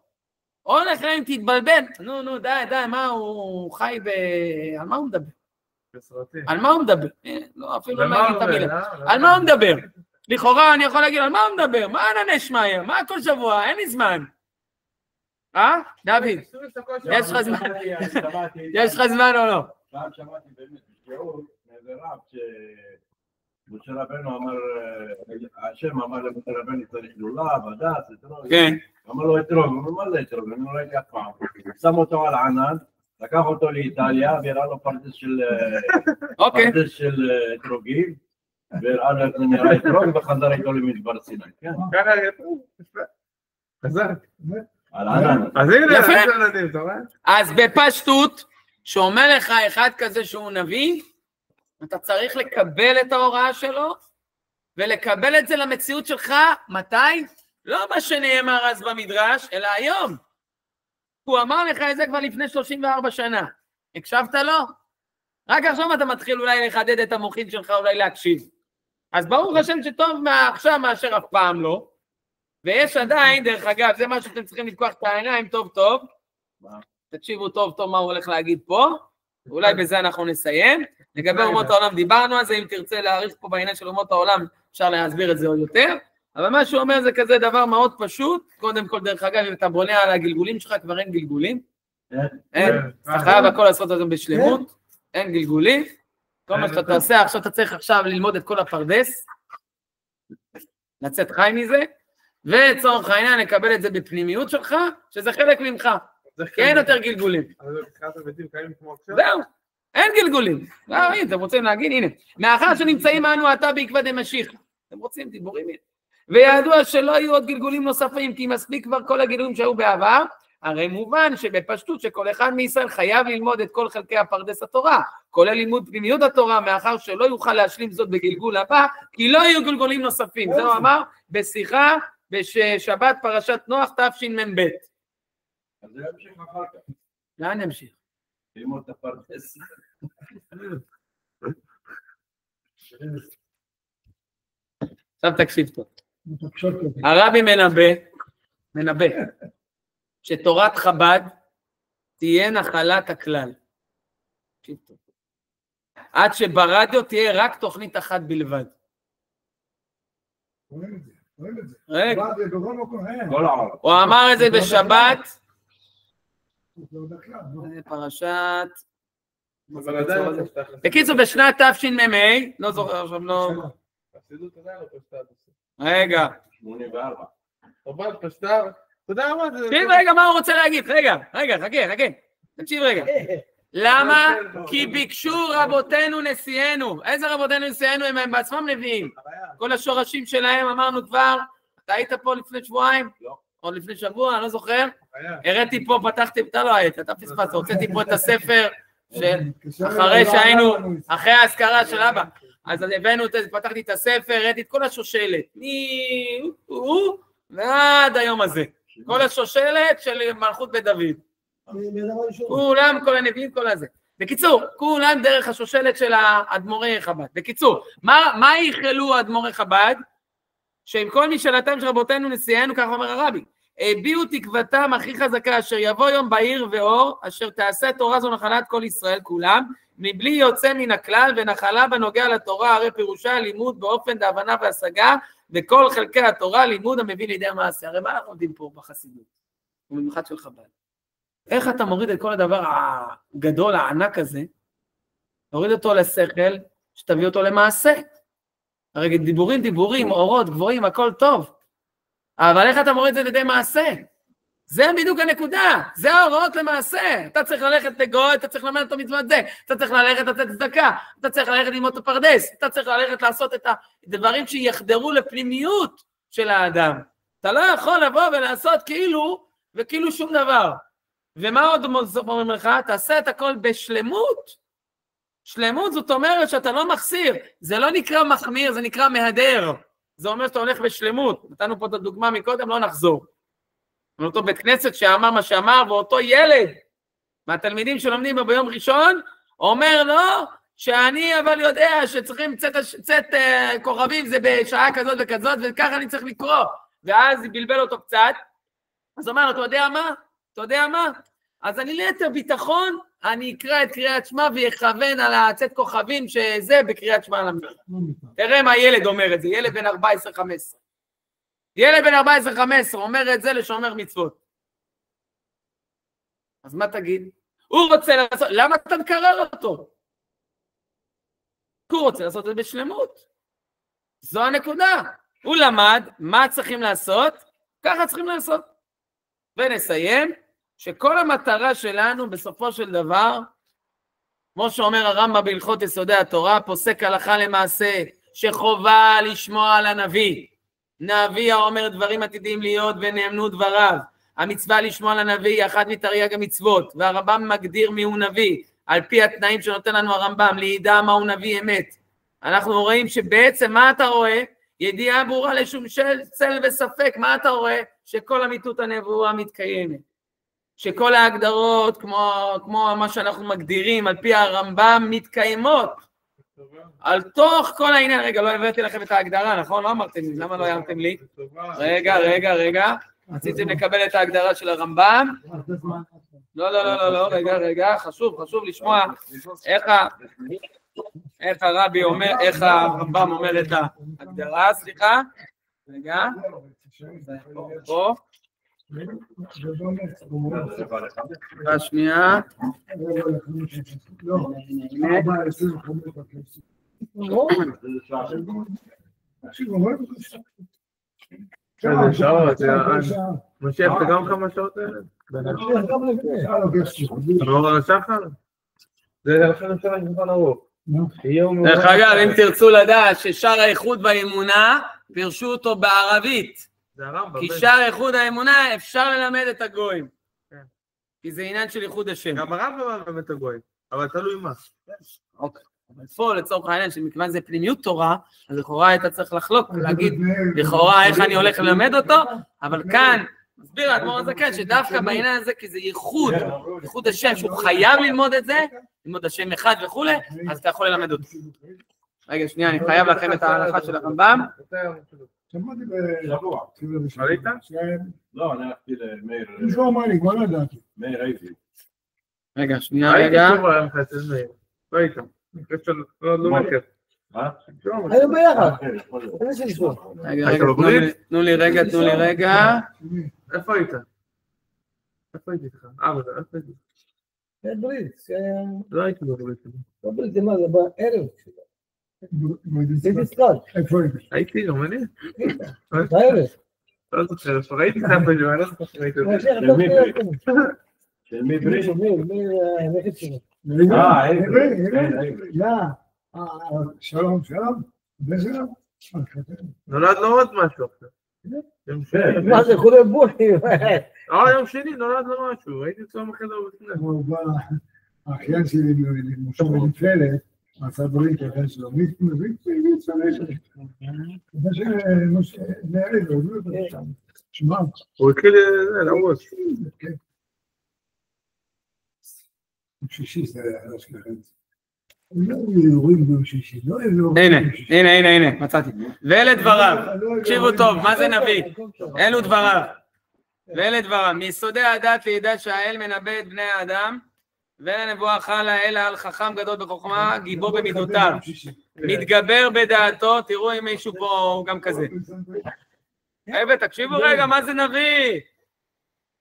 אוי לך אם תתבלבל. נו, די, מה הוא חי על מה הוא מדבר? על מה הוא מדבר? לא, אפילו לא להגיד את המילה. על מה הוא מדבר? לכאורה אני יכול להגיד על מה הוא מדבר? מה ענני שמיא? מה כל שבוע? אין לי זמן. דוד? יש לך זמן? יש לך זמן או לא? פעם שמעתי באמת שיעור מאיזה רב שמשה רבנו אמר, השם אמר למשה רבנו צריך לולב, הדס, אתרוג. כן. אמר לו אתרוג, הוא אמר לו אתרוג, אני לא ראיתי אף פעם. שם אותו על ענן, לקח אותו לאיטליה, והראה לו פרדס של אתרוגים, והראה לו איך זה נראה אתרוג, וחזר איתו למדבר סיני. כן. חזק. על ענן. אז הנה, אז בפשטות, שאומר לך אחד כזה שהוא נביא, אתה צריך לקבל את ההוראה שלו, ולקבל את זה למציאות שלך, מתי? לא מה שנאמר אז במדרש, אלא היום. הוא אמר לך את זה כבר לפני 34 שנה. הקשבת לו? רק עכשיו אתה מתחיל אולי לחדד את המוחין שלך, אולי להקשיב. אז ברוך השם שטוב עכשיו מאשר אף פעם לא, ויש עדיין, דרך אגב, זה מה שאתם צריכים לתקוח את העיניים טוב טוב, תקשיבו טוב טוב מה הוא הולך להגיד פה, אולי בזה אנחנו נסיים. לגבי אומות העולם דיברנו על זה, אם תרצה להאריך פה בעניין של אומות העולם, אפשר להסביר את זה עוד יותר, אבל מה שהוא אומר זה כזה דבר מאוד פשוט, קודם כל דרך אגב, אם אתה בונה על הגלגולים שלך, כבר אין גלגולים, אין, אתה חייב הכל לעשות את זה בשלמות, אין גלגולים, כל מה שאתה תעשה, עכשיו אתה צריך עכשיו ללמוד את כל הפרדס, לצאת חי מזה, וצורך העניין לקבל את זה בפנימיות שלך, שזה חלק ממך, כי אין יותר גלגולים. זהו, אין גלגולים. אתם רוצים להגיד, הנה, מאחר שנמצאים אנו עתה בעקבא דמשיח, אתם רוצים דיבורים, וידוע שלא יהיו עוד גלגולים נוספים, כי מספיק כבר כל הגלגולים שהיו בעבר, הרי מובן שבפשטות שכל אחד מישראל חייב ללמוד את כל חלקי הפרדס התורה, כולל לימוד פנימיות התורה, מאחר שלא יוכל להשלים זאת בגלגול הבא, כי לא יהיו גלגולים נוספים. זה הוא אמר בשיחה בשבת פרשת נוח תשמ"ב. אז זה ימשיך אחר כך. לאן נמשיך? ללמוד את הפרדס. עכשיו תקשיב טוב. הרבי מנבא שתורת חב"ד תהיה נחלת הכלל. עד שברדיו תהיה רק תוכנית אחת בלבד. רגע. הוא אמר את זה בשבת. פרשת. בקיצור בשנת תשמ"ה, לא זוכר עכשיו לא. רגע. 84. תקשיב רגע מה הוא רוצה להגיד, רגע, חכה, תקשיב רגע. למה? כי ביקשו רבותינו נשיאנו. איזה רבותינו נשיאנו? הם בעצמם נביאים. כל השורשים שלהם אמרנו כבר, אתה היית פה לפני שבועיים? לא. או לפני שבוע, אני לא זוכר. הראיתי פה, פתחתי, אתה לא היית, אתה פספסת, הוצאתי פה את הספר אחרי שהיינו, אחרי ההזכרה של אבא. אז הבאנו, פתחתי את הספר, הראיתי את כל השושלת. ועד היום הזה. כל השושלת של מלכות בית דוד. כולם, כל הנביאים, כל הזה. בקיצור, כולם דרך השושלת של האדמו"רי חב"ד. בקיצור, מה ייחלו האדמו"רי חב"ד? שעם כל משאלתם של רבותינו נשיאנו, כך אומר הרבי, הביעו תקוותם הכי חזקה, אשר יבוא יום בהיר ואור, אשר תעשה תורה זו נחלת כל ישראל כולם, מבלי יוצא מן הכלל, ונחלה בנוגע לתורה, הרי פירושה לימוד באופן דהבנה והשגה, וכל חלקי התורה לימוד המביא לידי המעשה. הרי מה אנחנו עומדים פה בחסידות? ובמיוחד של חב"ד. איך אתה מוריד את כל הדבר הגדול, הענק הזה, תוריד אותו לשכל, שתביא אותו למעשה. הרי דיבורים, אורות, גבוהים, הכל טוב. אבל איך אתה מוריד את זה לידי מעשה? זה בדיוק הנקודה, זה ההוראות למעשה. אתה צריך ללכת לגוי, אתה צריך ללמד את המצוות זה, אתה צריך ללכת לתת צדקה, אתה צריך ללכת ללמוד את הפרדס, אתה צריך ללכת לעשות את הדברים שיחדרו לפנימיות של האדם. אתה לא יכול לבוא ולעשות כאילו, וכאילו שום דבר. ומה עוד אומרים לך? תעשה את הכל בשלמות. שלמות זאת אומרת שאתה לא מחסיר, זה לא נקרא מחמיר, זה נקרא מהדר. זה אומר שאתה הולך בשלמות. נתנו פה את הדוגמה מקודם, לא נחזור. אותו בית כנסת שאמר מה שאמר, ואותו ילד מהתלמידים שלומדים ביום ראשון, אומר לו שאני אבל יודע שצריכים צאת כוכבים, זה בשעה כזאת וכזאת, וככה אני צריך לקרוא. ואז בלבל אותו קצת, אז אומר לו, אתה יודע מה? אז אני ליתר ביטחון, אני אקרא את קריאת שמע ויכוון על הצאת כוכבים שזה בקריאת שמע למד. תראה מה הילד אומר את זה, ילד בן 14-15. ילד בן 14-15 אומר את זה לשומר מצוות. אז מה תגיד? הוא רוצה לעשות, למה אתה מקרר אותו? הוא רוצה לעשות את זה בשלמות. זו הנקודה. הוא למד מה צריכים לעשות, ככה צריכים לעשות. ונסיים שכל המטרה שלנו בסופו של דבר, כמו שאומר הרמב"ם בהלכות יסודי התורה, פוסק הלכה למעשה, שחובה לשמוע על הנביא. נביא האומר דברים עתידים להיות ונאמנו דבריו. המצווה לשמוע על הנביא היא אחת מתרי"ג המצוות, והרמב"ם מגדיר מיהו נביא, על פי התנאים שנותן לנו הרמב"ם, לידע מהו נביא אמת. אנחנו רואים שבעצם מה אתה רואה? ידיעה ברורה לשום צל וספק, מה אתה רואה? שכל אמיתות הנבואה מתקיימת. שכל ההגדרות, כמו מה שאנחנו מגדירים, על פי הרמב"ם, מתקיימות. על תוך כל העניין, רגע, לא הבאתי לכם את ההגדרה, נכון? לא אמרתם לי, למה לא הערתם לי? רגע. רציתם לקבל את ההגדרה של הרמב"ם? לא, רגע, חשוב לשמוע איך הרבי אומר, איך הרמב"ם אומר את ההגדרה, סליחה. רגע. פה. השנייה. איזה שעות, משיח, אתה גם כמה שעות האלה? לא שחר? זה לכן אפשר לשחר ארוך. דרך אגב, אם תרצו לדעת ששער האיחוד באמונה, פירשו אותו בערבית. כי שער האיחוד האמונה אפשר ללמד את הגויים. כי זה עניין של איחוד השם. גם הרב לא ללמד את הגויים, אבל תלוי מה. אוקיי. אבל פה לצורך העניין שמכיוון זה פנימיות תורה, אז לכאורה היית צריך לחלוק ולהגיד לכאורה איך אני הולך ללמד אותו, אבל כאן מסביר האדמו"ר הזקן שדווקא בעניין הזה כי זה ייחוד השם שהוא חייב ללמוד את זה, ללמוד השם אחד וכו', אז אתה יכול ללמד אותו. רגע שנייה, אני חייב לכם את ההלכה של הרמב"ם. שמעתי בשבוע. ראית? לא, אני הלכתי למאיר. מישהו אמר לי, כבר לא ידעתי. מאיר הייתי. רגע, שנייה. לא היית. לא מכיר. מה? היום ביחד. רגע, תנו לי רגע. איפה היית? איפה הייתי איתך? איפה הייתי? ברית. לא הייתי בברית. לא ברית, זה מה? זה בערב. זה נזכר. איפה הייתי? הייתי, גם אני. בערב. לא זוכר, איפה ראיתי את איפה אני לא זוכר ראיתי את זה. של מי ברית? נכד שלו. שלום. נולד לו עוד משהו עכשיו. מה זה חולה בוחי? יום שני נולד לו משהו, הייתי אצלו בחדר בפני. האחיין שלי משה מנפלת, עשה ברית, האחיין שלו, הוא התחיל לעבוד. שישי זה היה שלכם. לא יורים ביום שישי, לא יורים הנה, הנה, הנה, מצאתי. ואלה דבריו, תקשיבו טוב, מה זה נביא? אלו דבריו. ואלה דבריו, מיסודי הדת לידע שהאל מנבא את בני האדם, ולנבואה חלה אלא על חכם גדול בחוכמה, גיבור במידותיו. מתגבר בדעתו, תראו אם מישהו פה הוא גם כזה. תקשיבו רגע, מה זה נביא?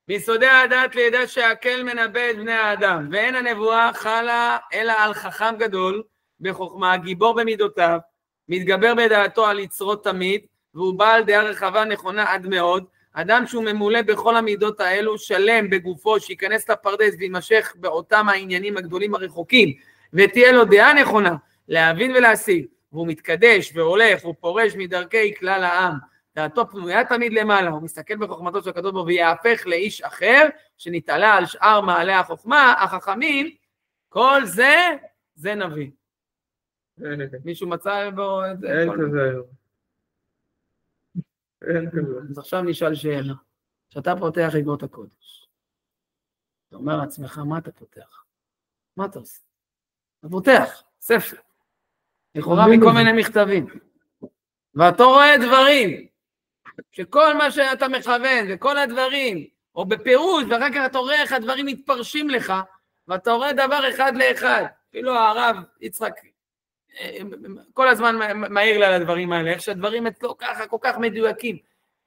מיסודי הדת לידע שהקל מנבא את בני האדם, ואין הנבואה חלה אלא על חכם גדול בחוכמה, גיבור במידותיו, מתגבר בדעתו על יצרות תמיד, והוא בעל דעה רחבה נכונה עד מאוד. אדם שהוא ממולא בכל המידות האלו, שלם בגופו, שיכנס לפרדס וימשך באותם העניינים הגדולים הרחוקים, ותהיה לו דעה נכונה להבין ולהשיג, והוא מתקדש והולך ופורש מדרכי כלל העם, דעתו פנויה תמיד למעלה, הוא מסתכל בחוכמתו של הקדוש ברוך הוא ויהפך לאיש אחר שנתעלה על שאר מעלה החוכמה, החכמים. כל זה, זה נביא. מישהו מצא בו את זה? אין כזה. אין כזה. אז עכשיו נשאל שאלה. כשאתה פותח אגרות הקודש, אתה אומר לעצמך, מה אתה פותח? מה אתה עושה? אתה פותח ספר, לכאורה מכל מיני מכתבים, ואתה רואה דברים, שכל מה שאתה מכוון, וכל הדברים, או בפירוש, ואחר כך אתה רואה איך הדברים מתפרשים לך, ואתה רואה דבר אחד לאחד. אפילו הרב יצחק כל הזמן מהיר לה לדברים האלה, איך שהדברים אצלו ככה, כל כך מדויקים.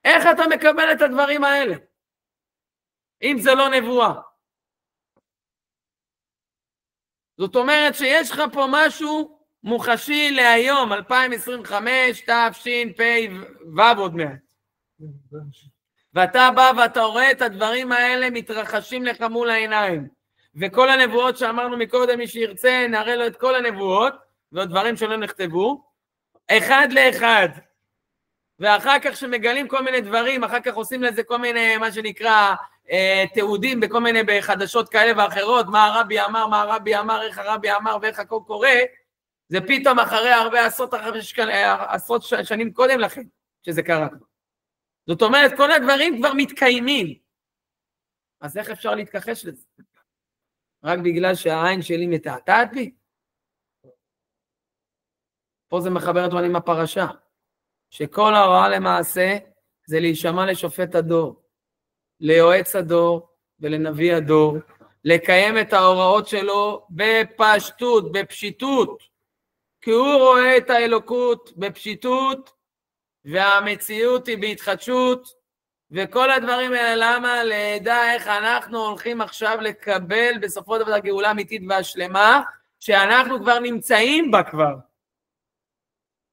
איך אתה מקבל את הדברים האלה? אם זה לא נבואה. זאת אומרת שיש לך פה משהו מוחשי להיום, 2025, תשפ"ו עוד מעט. ואתה בא ואתה רואה את הדברים האלה מתרחשים לך מול העיניים. וכל הנבואות שאמרנו מקודם, מי שירצה, נראה לו את כל הנבואות, והדברים שלא נכתבו, אחד לאחד. ואחר כך שמגלים כל מיני דברים, אחר כך עושים לזה כל מיני, מה שנקרא, תיעודים בכל מיני בחדשות כאלה ואחרות, מה הרבי אמר, מה הרבי אמר, איך הרבי אמר ואיך הכל קורה, זה פתאום אחרי הרבה עשרות שנים קודם לכן, שזה קרה. זאת אומרת, כל הדברים כבר מתקיימים. אז איך אפשר להתכחש לזה? רק בגלל שהעין שלי מתעתעת בי? פה זה מחבר אותנו עם הפרשה, שכל ההוראה למעשה זה להישמע לשופט הדור, ליועץ הדור ולנביא הדור, לקיים את ההוראות שלו בפשטות, בפשיטות, כי הוא רואה את האלוקות בפשיטות, והמציאות היא בהתחדשות, וכל הדברים האלה, למה? לידע איך אנחנו הולכים עכשיו לקבל בסופו של דבר גאולה אמיתית והשלמה, שאנחנו כבר נמצאים בה כבר.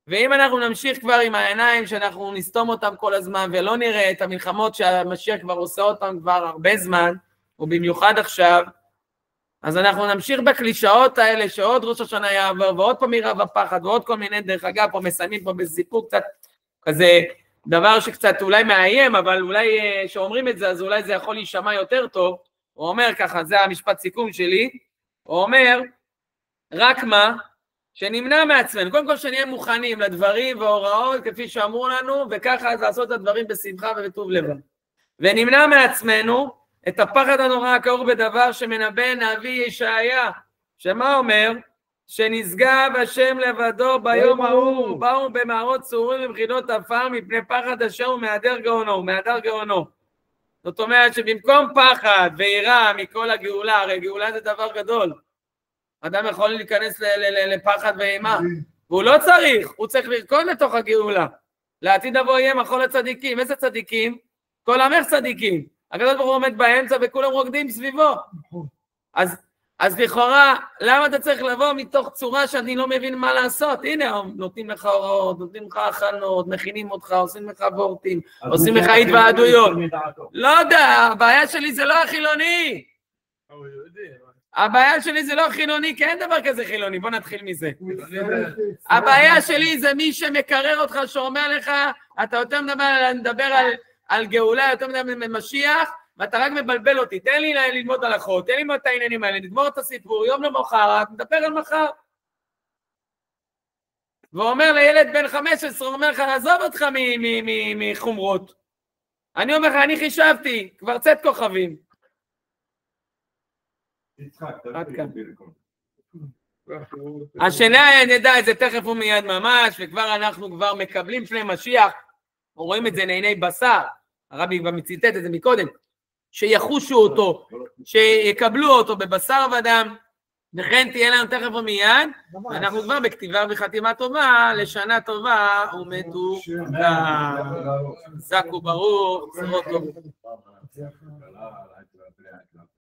ואם אנחנו נמשיך כבר עם העיניים שאנחנו נסתום אותם כל הזמן, ולא נראה את המלחמות שהמשיח כבר עושה אותם כבר הרבה זמן, ובמיוחד עכשיו, אז אנחנו נמשיך בקלישאות האלה, שעוד ראש השנה יעבור, ועוד פעם יראה בפחד, ועוד כל מיני, דרך אגב, פה מסיימים פה בסיפור קצת, כזה דבר שקצת אולי מאיים, אבל אולי שאומרים את זה, אז אולי זה יכול להישמע יותר טוב. הוא אומר ככה, זה המשפט סיכום שלי, הוא אומר, רק מה? שנמנע מעצמנו, קודם כל שנהיה מוכנים לדברים וההוראות כפי שאמרו לנו, וככה אז לעשות את הדברים בשמחה ובטוב לבב. ונמנע מעצמנו את הפחד הנורא הכרוך בדבר שמנבא נביא ישעיה, שמה אומר? שנשגב השם לבדו ביום ההוא, באו במערות צורים ובחינות עפר מפני פחד השם ומהדר גאונו. זאת אומרת שבמקום פחד ויראה מכל הגאולה, הרי גאולה זה דבר גדול, אדם יכול להיכנס לפחד ואימה, והוא לא צריך, הוא צריך לרקוד לתוך הגאולה. לעתיד לבוא יהיה מחול הצדיקים. איזה צדיקים? כל עמך צדיקים. הקדוש ברוך הוא עומד באמצע וכולם רוקדים סביבו. אז לכאורה, למה אתה צריך לבוא מתוך צורה שאני לא מבין מה לעשות? הנה, נותנים לך הוראות, נותנים לך הכנות, מכינים אותך, עושים לך וורטים, עושים לך התוועדויות. לא יודע, הבעיה שלי זה לא החילוני. הבעיה שלי זה לא חילוני, כי אין דבר כזה חילוני, בוא נתחיל מזה. הבעיה שלי זה מי שמקרר אותך, שאומר לך, אתה יותר מדבר על גאולה, יותר מדבר ממשיח, ואתה רק מבלבל אותי, תן לי ללמוד הלכות, תן לי ללמוד את העניינים האלה, נגמור את הסיפור, יום למחרת, נדבר על מחר. ואומר לילד בן 15, הוא אומר לך, עזוב אותך מחומרות. אני אומר לך, אני חישבתי, כבר צאת כוכבים. יצחק, עד כאן. הוא- השנה נדע את זה תכף ומיד ממש, וכבר אנחנו כבר מקבלים פני משיח, רואים את זה לעיני בשר, הרבי כבר ציטט את זה מקודם, שיחושו אותו, שיקבלו אותו בבשר ודם, וכן תהיה לנו תכף ומיד, אנחנו כבר בכתיבה וחתימה טובה, לשנה טובה ומתוקה. חזק וברוך, בשורות טובות.